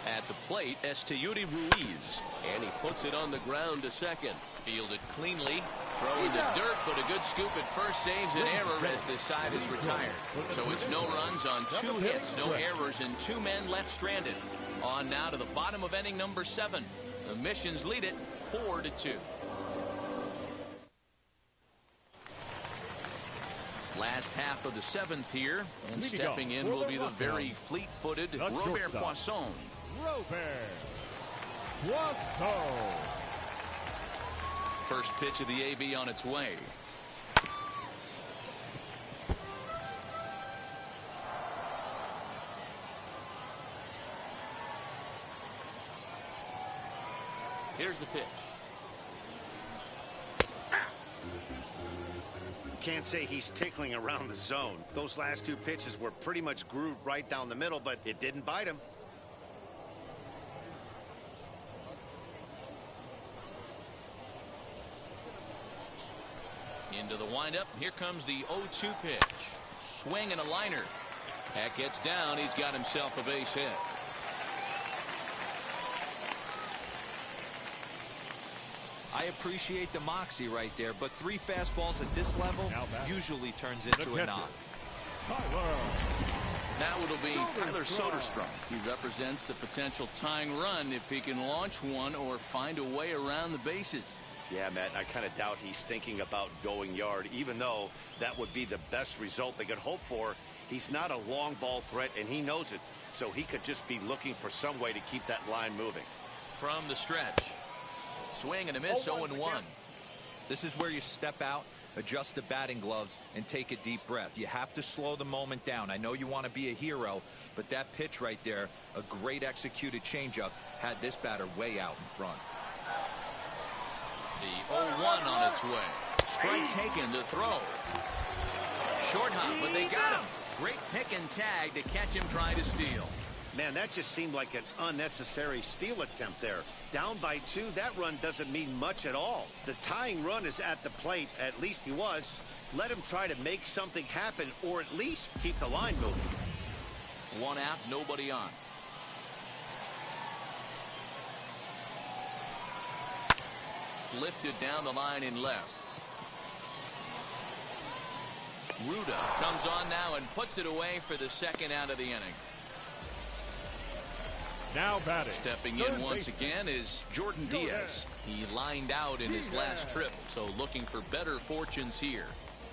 At the plate, Esteury Ruiz. And he puts it on the ground to second. Fielded cleanly. Throw in the dirt, but a good scoop at first saves an error as the side is retired. So it's no runs on 2 hits, no errors, and 2 men left stranded. On now to the bottom of inning number 7. The Missions lead it 4-2. Last half of the 7th here, and stepping in will be the very fleet-footed Robert Poisson. Robert Poisson. First pitch of the AB on its way. Here's the pitch. Can't say he's tickling around the zone. Those last two pitches were pretty much grooved right down the middle, but it didn't bite him. Into the windup. Here comes the 0-2 pitch. Swing and a liner. That gets down. He's got himself a base hit. I appreciate the moxie right there, but 3 fastballs at this level usually turns into a knock. Now it'll be Tyler Soderstrom. He represents the potential tying run if he can launch one or find a way around the bases. Yeah, Matt, I kind of doubt he's thinking about going yard, even though that would be the best result they could hope for. He's not a long ball threat, and he knows it, so he could just be looking for some way to keep that line moving. From the stretch. Swing and a miss, 0-1. This is where you step out, adjust the batting gloves, and take a deep breath. You have to slow the moment down. I know you want to be a hero, but that pitch right there, a great executed changeup, had this batter way out in front. The 0-1 on its way. Strike taken to throw. Short hop, but they got him. Great pick and tag to catch him trying to steal. Man, that just seemed like an unnecessary steal attempt there. Down by 2, that run doesn't mean much at all. The tying run is at the plate, at least he was. Let him try to make something happen, or at least keep the line moving. 1 out, nobody on. Lifted down the line in left. Ruda comes on now and puts it away for the 2nd out of the inning. Now batting. Stepping in once again is Jordan Diaz. He lined out in his last trip, so looking for better fortunes here.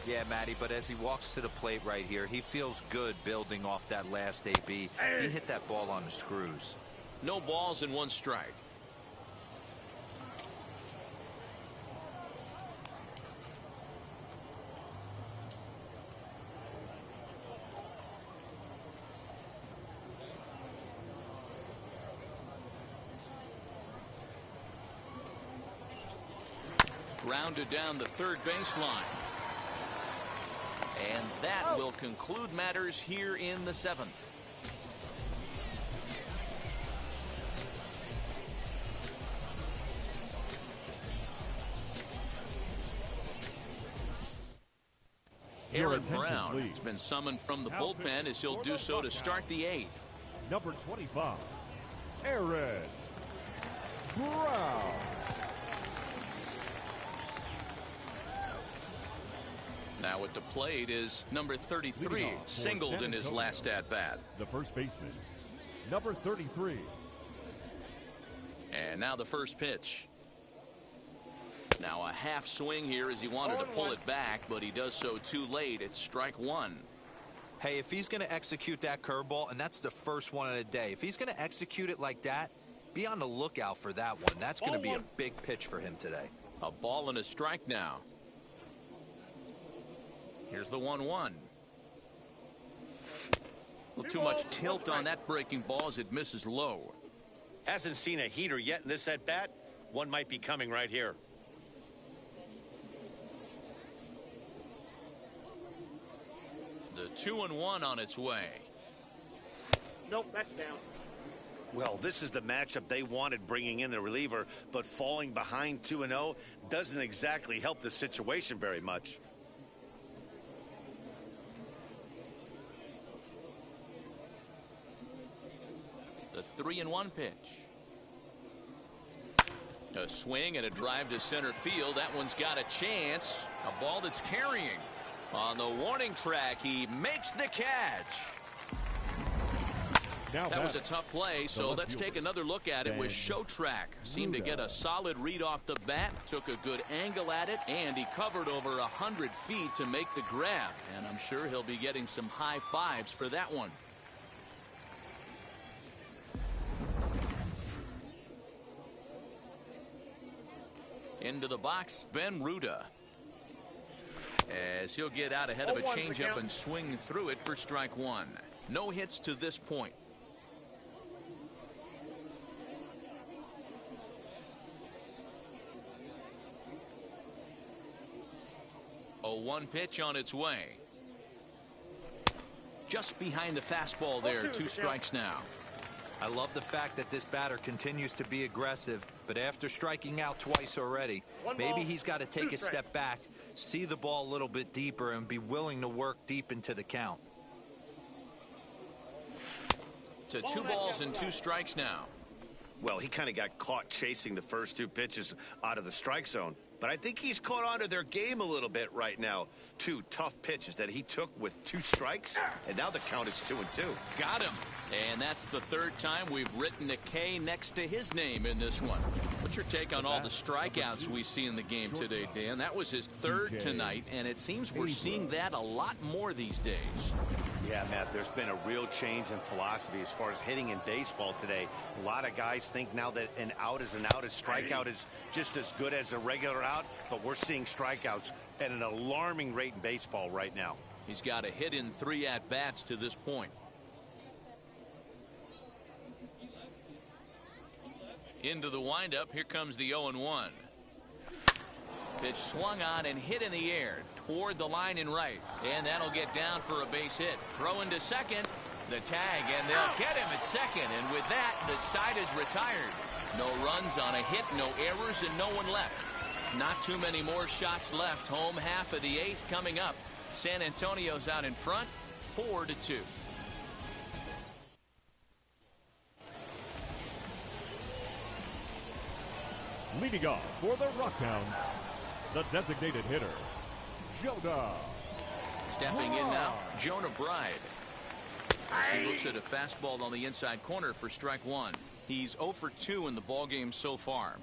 Yeah, Matty, but as he walks to the plate right here, he feels good building off that last AB. He hit that ball on the screws. No balls and 1 strike. Grounded down the 3rd baseline. And that will conclude matters here in the 7th. Aaron Brown has been summoned from the bullpen as he'll do so to start the 8th. Number 25, Aaron Brown. Now at the plate is number 33, singled in his last at-bat. The first baseman, number 33. And now the first pitch. Now a half swing here as he wanted to pull it back, but he does so too late. It's strike 1. Hey, if he's going to execute that curveball, and that's the first one of the day, if he's going to execute it like that, be on the lookout for that one. That's going to be a big pitch for him today. A ball and a strike now. Here's the 1-1. A little too much tilt on that breaking ball as it misses low. Hasn't seen a heater yet in this at-bat. One might be coming right here. The 2-1 on its way. Nope, that's down. Well, this is the matchup they wanted, bringing in the reliever, but falling behind 2-0 doesn't exactly help the situation very much. The 3-1 pitch. A swing and a drive to center field. That one's got a chance. A ball that's carrying. On the warning track, he makes the catch. That was a tough play, so let's take another look at it with Show Track. Seemed to get a solid read off the bat, took a good angle at it, and he covered over 100 feet to make the grab. And I'm sure he'll be getting some high fives for that one. Into the box, Ben Ruda. As he'll get out ahead of a changeup and swing through it for strike 1. No hits to this point. 0-1 pitch on its way. Just behind the fastball there. 2 strikes now. I love the fact that this batter continues to be aggressive, but after striking out twice already, maybe he's got to take a step back, see the ball a little bit deeper, and be willing to work deep into the count. To 2 balls and 2 strikes now. Well, he kind of got caught chasing the first 2 pitches out of the strike zone. But I think he's caught on to their game a little bit right now. 2 tough pitches that he took with 2 strikes, and now the count is 2-2. Got him. And that's the 3rd time we've written a K next to his name in this one. What's your take on all the strikeouts we see in the game today, Dan? That was his 3rd tonight, and it seems we're seeing that a lot more these days. Yeah, Matt, there's been a real change in philosophy as far as hitting in baseball today. A lot of guys think now that an out is an out, a strikeout is just as good as a regular out, but we're seeing strikeouts at an alarming rate in baseball right now. He's got a hit in 3 at-bats to this point. Into the windup, here comes the 0-1. Pitch swung on and hit in the air toward the line and right. And that'll get down for a base hit. Throw into second. The tag, and they'll get him at second. And with that, the side is retired. No runs on a hit, no errors, and no one left. Not too many more shots left. Home half of the 8th coming up. San Antonio's out in front, 4-2. Leading off for the Rockhounds, the designated hitter, Jonah. Stepping in now, Jonah Bride. As he looks at a fastball on the inside corner for strike 1. He's 0 for 2 in the ballgame so far.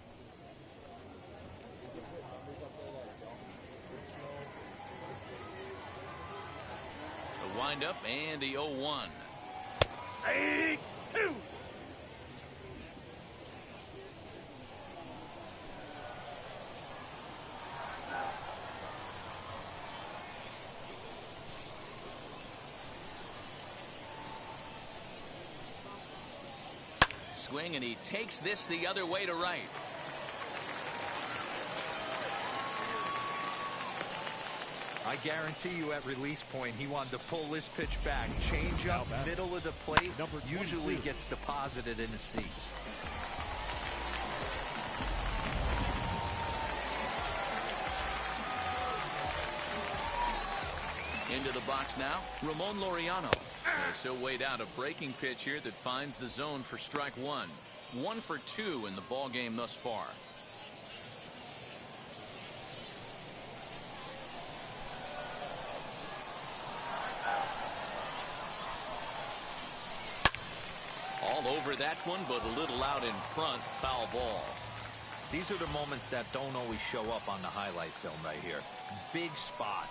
The windup and the 0-1. 2. Swing, and he takes this the other way to right. I guarantee you at release point he wanted to pull this pitch back. Change up, middle of the plate, usually gets deposited in the seats. Into the box now, Ramon Laureano. As he'll wait out a breaking pitch here that finds the zone for strike 1. 1 for 2 in the ball game thus far. All over that one, but a little out in front. Foul ball. These are the moments that don't always show up on the highlight film right here. Big spot.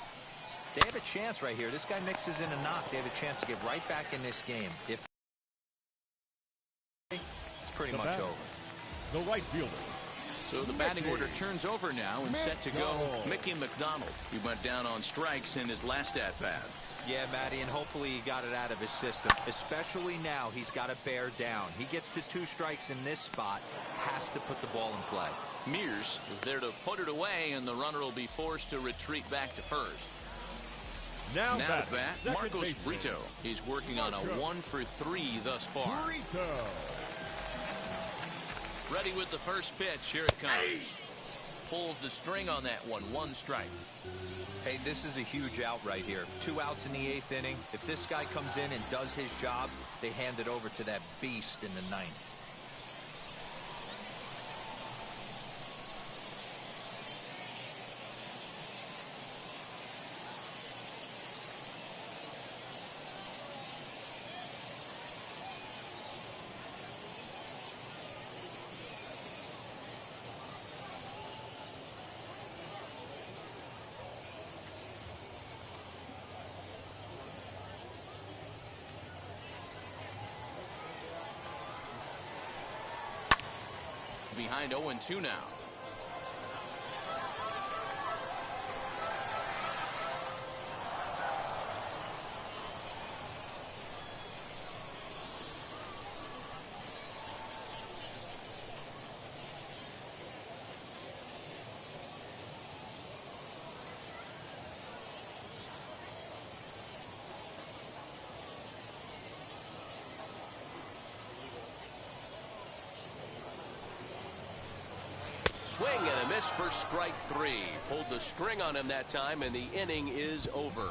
They have a chance right here. This guy mixes in a knock. They have a chance to get right back in this game. If it's pretty much over. The right fielder. So the batting order turns over now and set to go. Mickey McDonald. He went down on strikes in his last at-bat. Yeah, Matty, and hopefully he got it out of his system. Especially now, he's got to bear down. He gets the 2 strikes in this spot, has to put the ball in play. Mears is there to put it away, and the runner will be forced to retreat back to first. Now at bat, Marcos Brito. He's working on a 1 for 3 thus far. Brito. Ready with the first pitch. Here it comes. Pulls the string on that one. 1 strike. Hey, this is a huge out right here. 2 outs in the 8th inning. If this guy comes in and does his job, they hand it over to that beast in the 9th. Behind 0-2 now. swing and a miss for strike 3. Pulled the string on him that time, and the inning is over.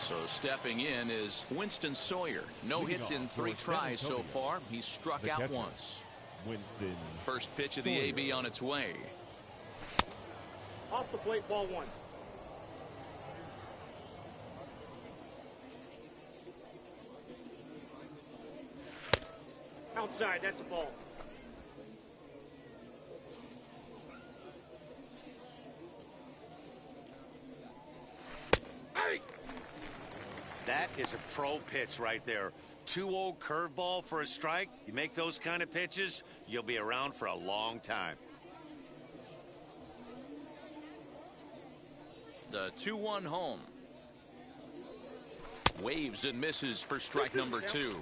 So stepping in is Winston Sawyer. No hits in 3 tries so far. He's struck out once. Winston. First pitch of the AB on its way. Off the plate, ball 1. Outside, that's a ball. Hey! That is a pro pitch right there. 2-0 curveball for a strike. You make those kind of pitches, you'll be around for a long time. The 2-1 home. Waves and misses for strike number 2.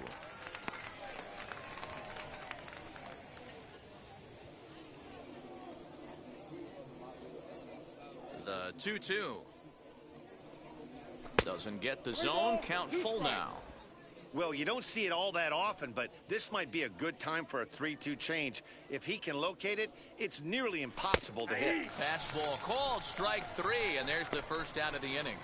The 2-2. Doesn't get the zone. Count full now. Well, you don't see it all that often, but this might be a good time for a 3-2 change. If he can locate it, it's nearly impossible to hit. Fastball called, strike 3, and there's the first out of the inning.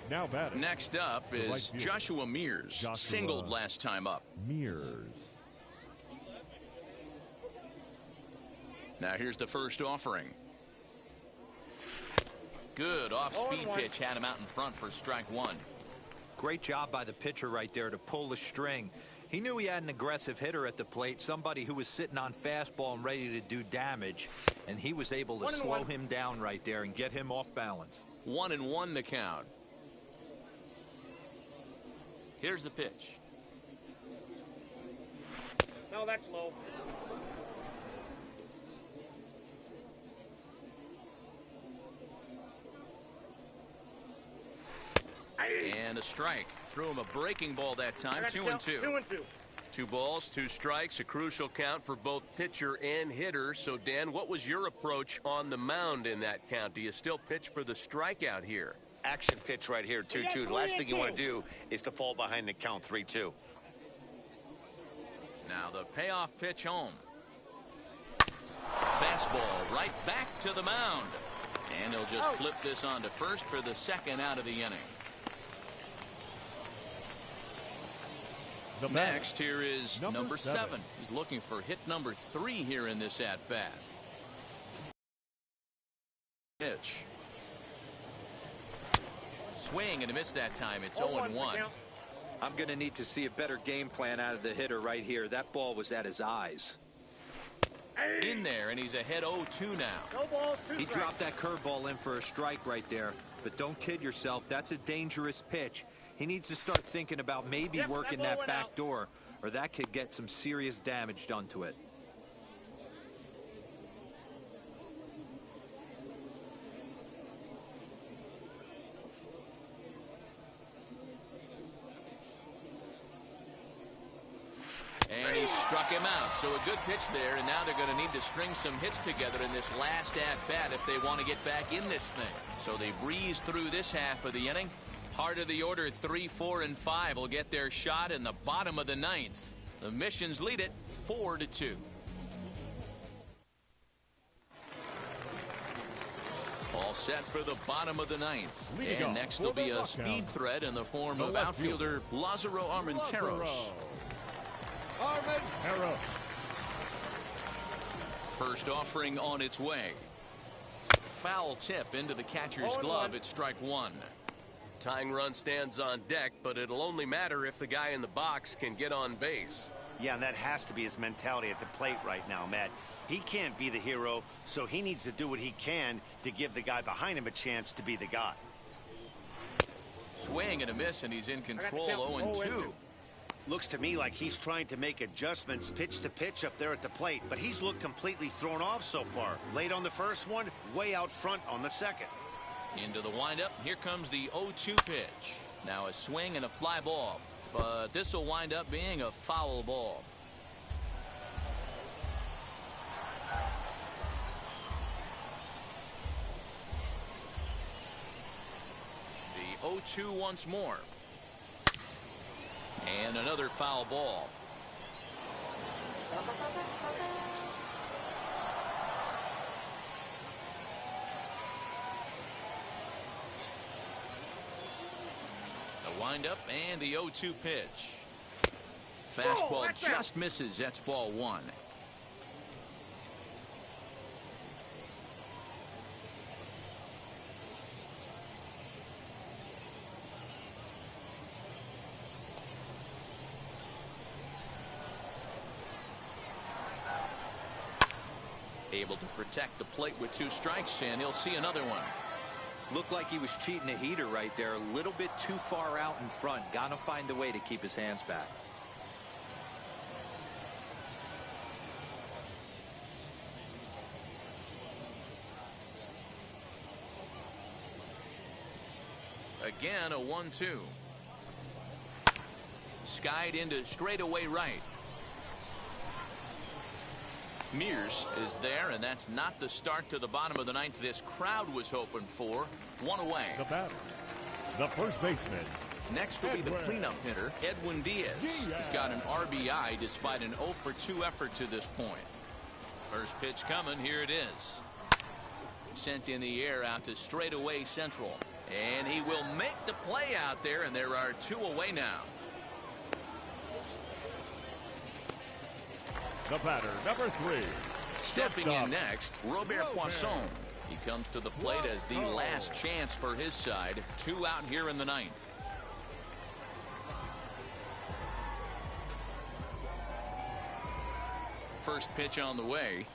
Now batting. Next up is Joshua Mears. Singled last time up. Mears. Now here's the first offering. Good off-speed pitch had him out in front for strike 1. Great job by the pitcher right there to pull the string. He knew he had an aggressive hitter at the plate, somebody who was sitting on fastball and ready to do damage, and he was able to slow him down right there and get him off balance. 1-1 the count. Here's the pitch. No, that's low. And a strike. Threw him a breaking ball that time. 2-2. 2-2. 2 balls, 2 strikes, a crucial count for both pitcher and hitter. So, Dan, what was your approach on the mound in that count? Do you still pitch for the strikeout here? Action pitch right here, 2-2. The last thing you want to do is to fall behind the count 3-2. Now the payoff pitch home. Fastball right back to the mound. And he'll just flip this on to first for the second out of the inning. Next, here is number 7. He's looking for hit number 3 here in this at-bat. Pitch. Swing and a miss that time. It's 0-1. I'm going to need to see a better game plan out of the hitter right here. That ball was at his eyes. In there, and he's ahead 0-2 now. No ball, 2 He strikes. dropped that curveball in for a strike right there. But don't kid yourself, that's a dangerous pitch. He needs to start thinking about maybe working that back door, or that could get some serious damage done to it. And he struck him out. So a good pitch there, and now they're going to need to string some hits together in this last at-bat if they want to get back in this thing. So they breeze through this half of the inning. Heart of the order, 3, 4, and 5 will get their shot in the bottom of the 9th. The Missions lead it 4-2. All set for the bottom of the 9th. And next will be a speed threat in the form of outfielder Lázaro Armenteros. First offering on its way. Foul tip into the catcher's glove at strike 1. Tying run stands on deck, but it'll only matter if the guy in the box can get on base. Yeah, and that has to be his mentality at the plate right now, Matt. He can't be the hero, so he needs to do what he can to give the guy behind him a chance to be the guy. Swing and a miss, and he's in control. 0-2. Looks to me like he's trying to make adjustments pitch to pitch up there at the plate, but he's looked completely thrown off so far. Late on the first one, way out front on the second. Into the windup. Here comes the 0-2 pitch. Now a swing and a fly ball. but this will wind up being a foul ball. The 0-2 once more. And another foul ball. The windup and the 0-2 pitch. Fastball just misses. That's ball one. Able to protect the plate with 2 strikes, and he'll see another one. Looked like he was cheating a heater right there. A little bit too far out in front. Gotta find a way to keep his hands back. Again, a 1-2. Skied into straightaway right. Mears is there, and that's not the start to the bottom of the ninth this crowd was hoping for. One away. The batter, the first baseman. Next will be the cleanup hitter, Edwin Diaz. He's got an RBI despite an 0-for-2 effort to this point. First pitch coming, here it is. Sent in the air out to straightaway central. And he will make the play out there, and there are 2 away now. The batter, number 3. Stepping in next, Robert Poisson. He comes to the plate as the last chance for his side. 2 out here in the ninth. First pitch on the way.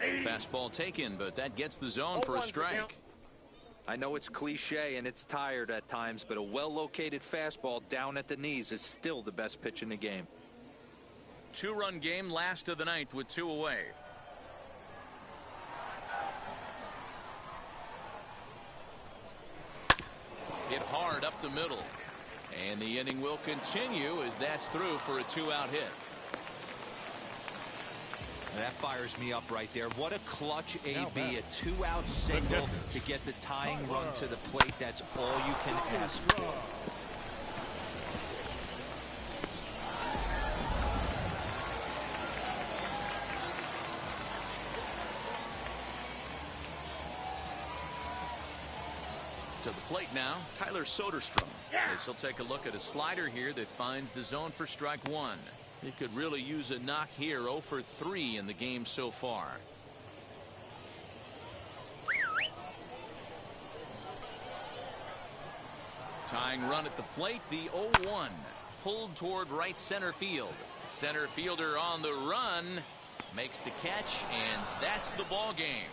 Fastball taken, but that gets the zone for a strike. I know it's cliche and it's tired at times, but a well-located fastball down at the knees is still the best pitch in the game. 2-run game, last of the ninth with 2 away. Hit hard up the middle. And the inning will continue as that's through for a 2-out hit. That fires me up right there. What a clutch AB, a 2-out single to get the tying run to the plate. That's all you can ask for. To the plate now, Tyler Soderstrom. As he'll take a look at a slider here that finds the zone for strike 1. He could really use a knock here. 0-for-3 in the game so far. Tying run at the plate, the 0-1. Pulled toward right center field. Center fielder on the run. Makes the catch, and that's the ball game.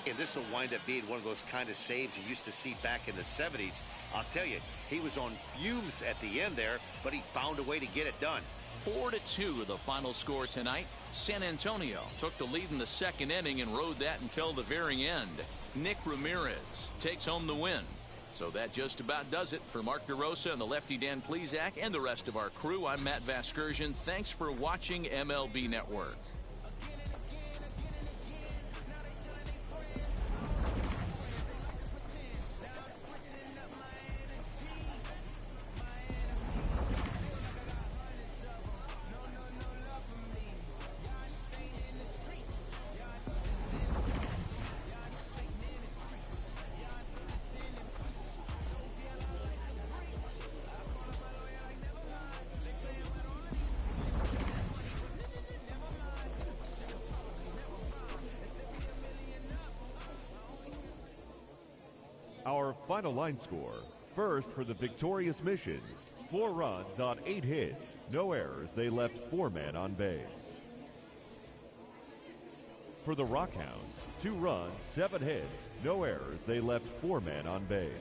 And this will wind up being one of those kind of saves you used to see back in the 70s. I'll tell you, he was on fumes at the end there, but he found a way to get it done. 4-2 the final score tonight. San Antonio took the lead in the second inning and rode that until the very end. Nick Ramirez takes home the win. So that just about does it for Mark DeRosa and the lefty Dan Plesac and the rest of our crew. I'm Matt Vasgersian. Thanks for watching MLB Network. Our final line score. First for the victorious Missions. 4 runs on 8 hits. No errors. They left 4 men on base. For the Rockhounds, 2 runs, 7 hits. No errors. They left 4 men on base.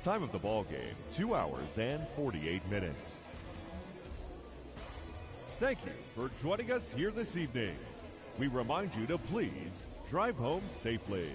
Time of the ball game, 2 hours and 48 minutes. Thank you for joining us here this evening. We remind you to please drive home safely.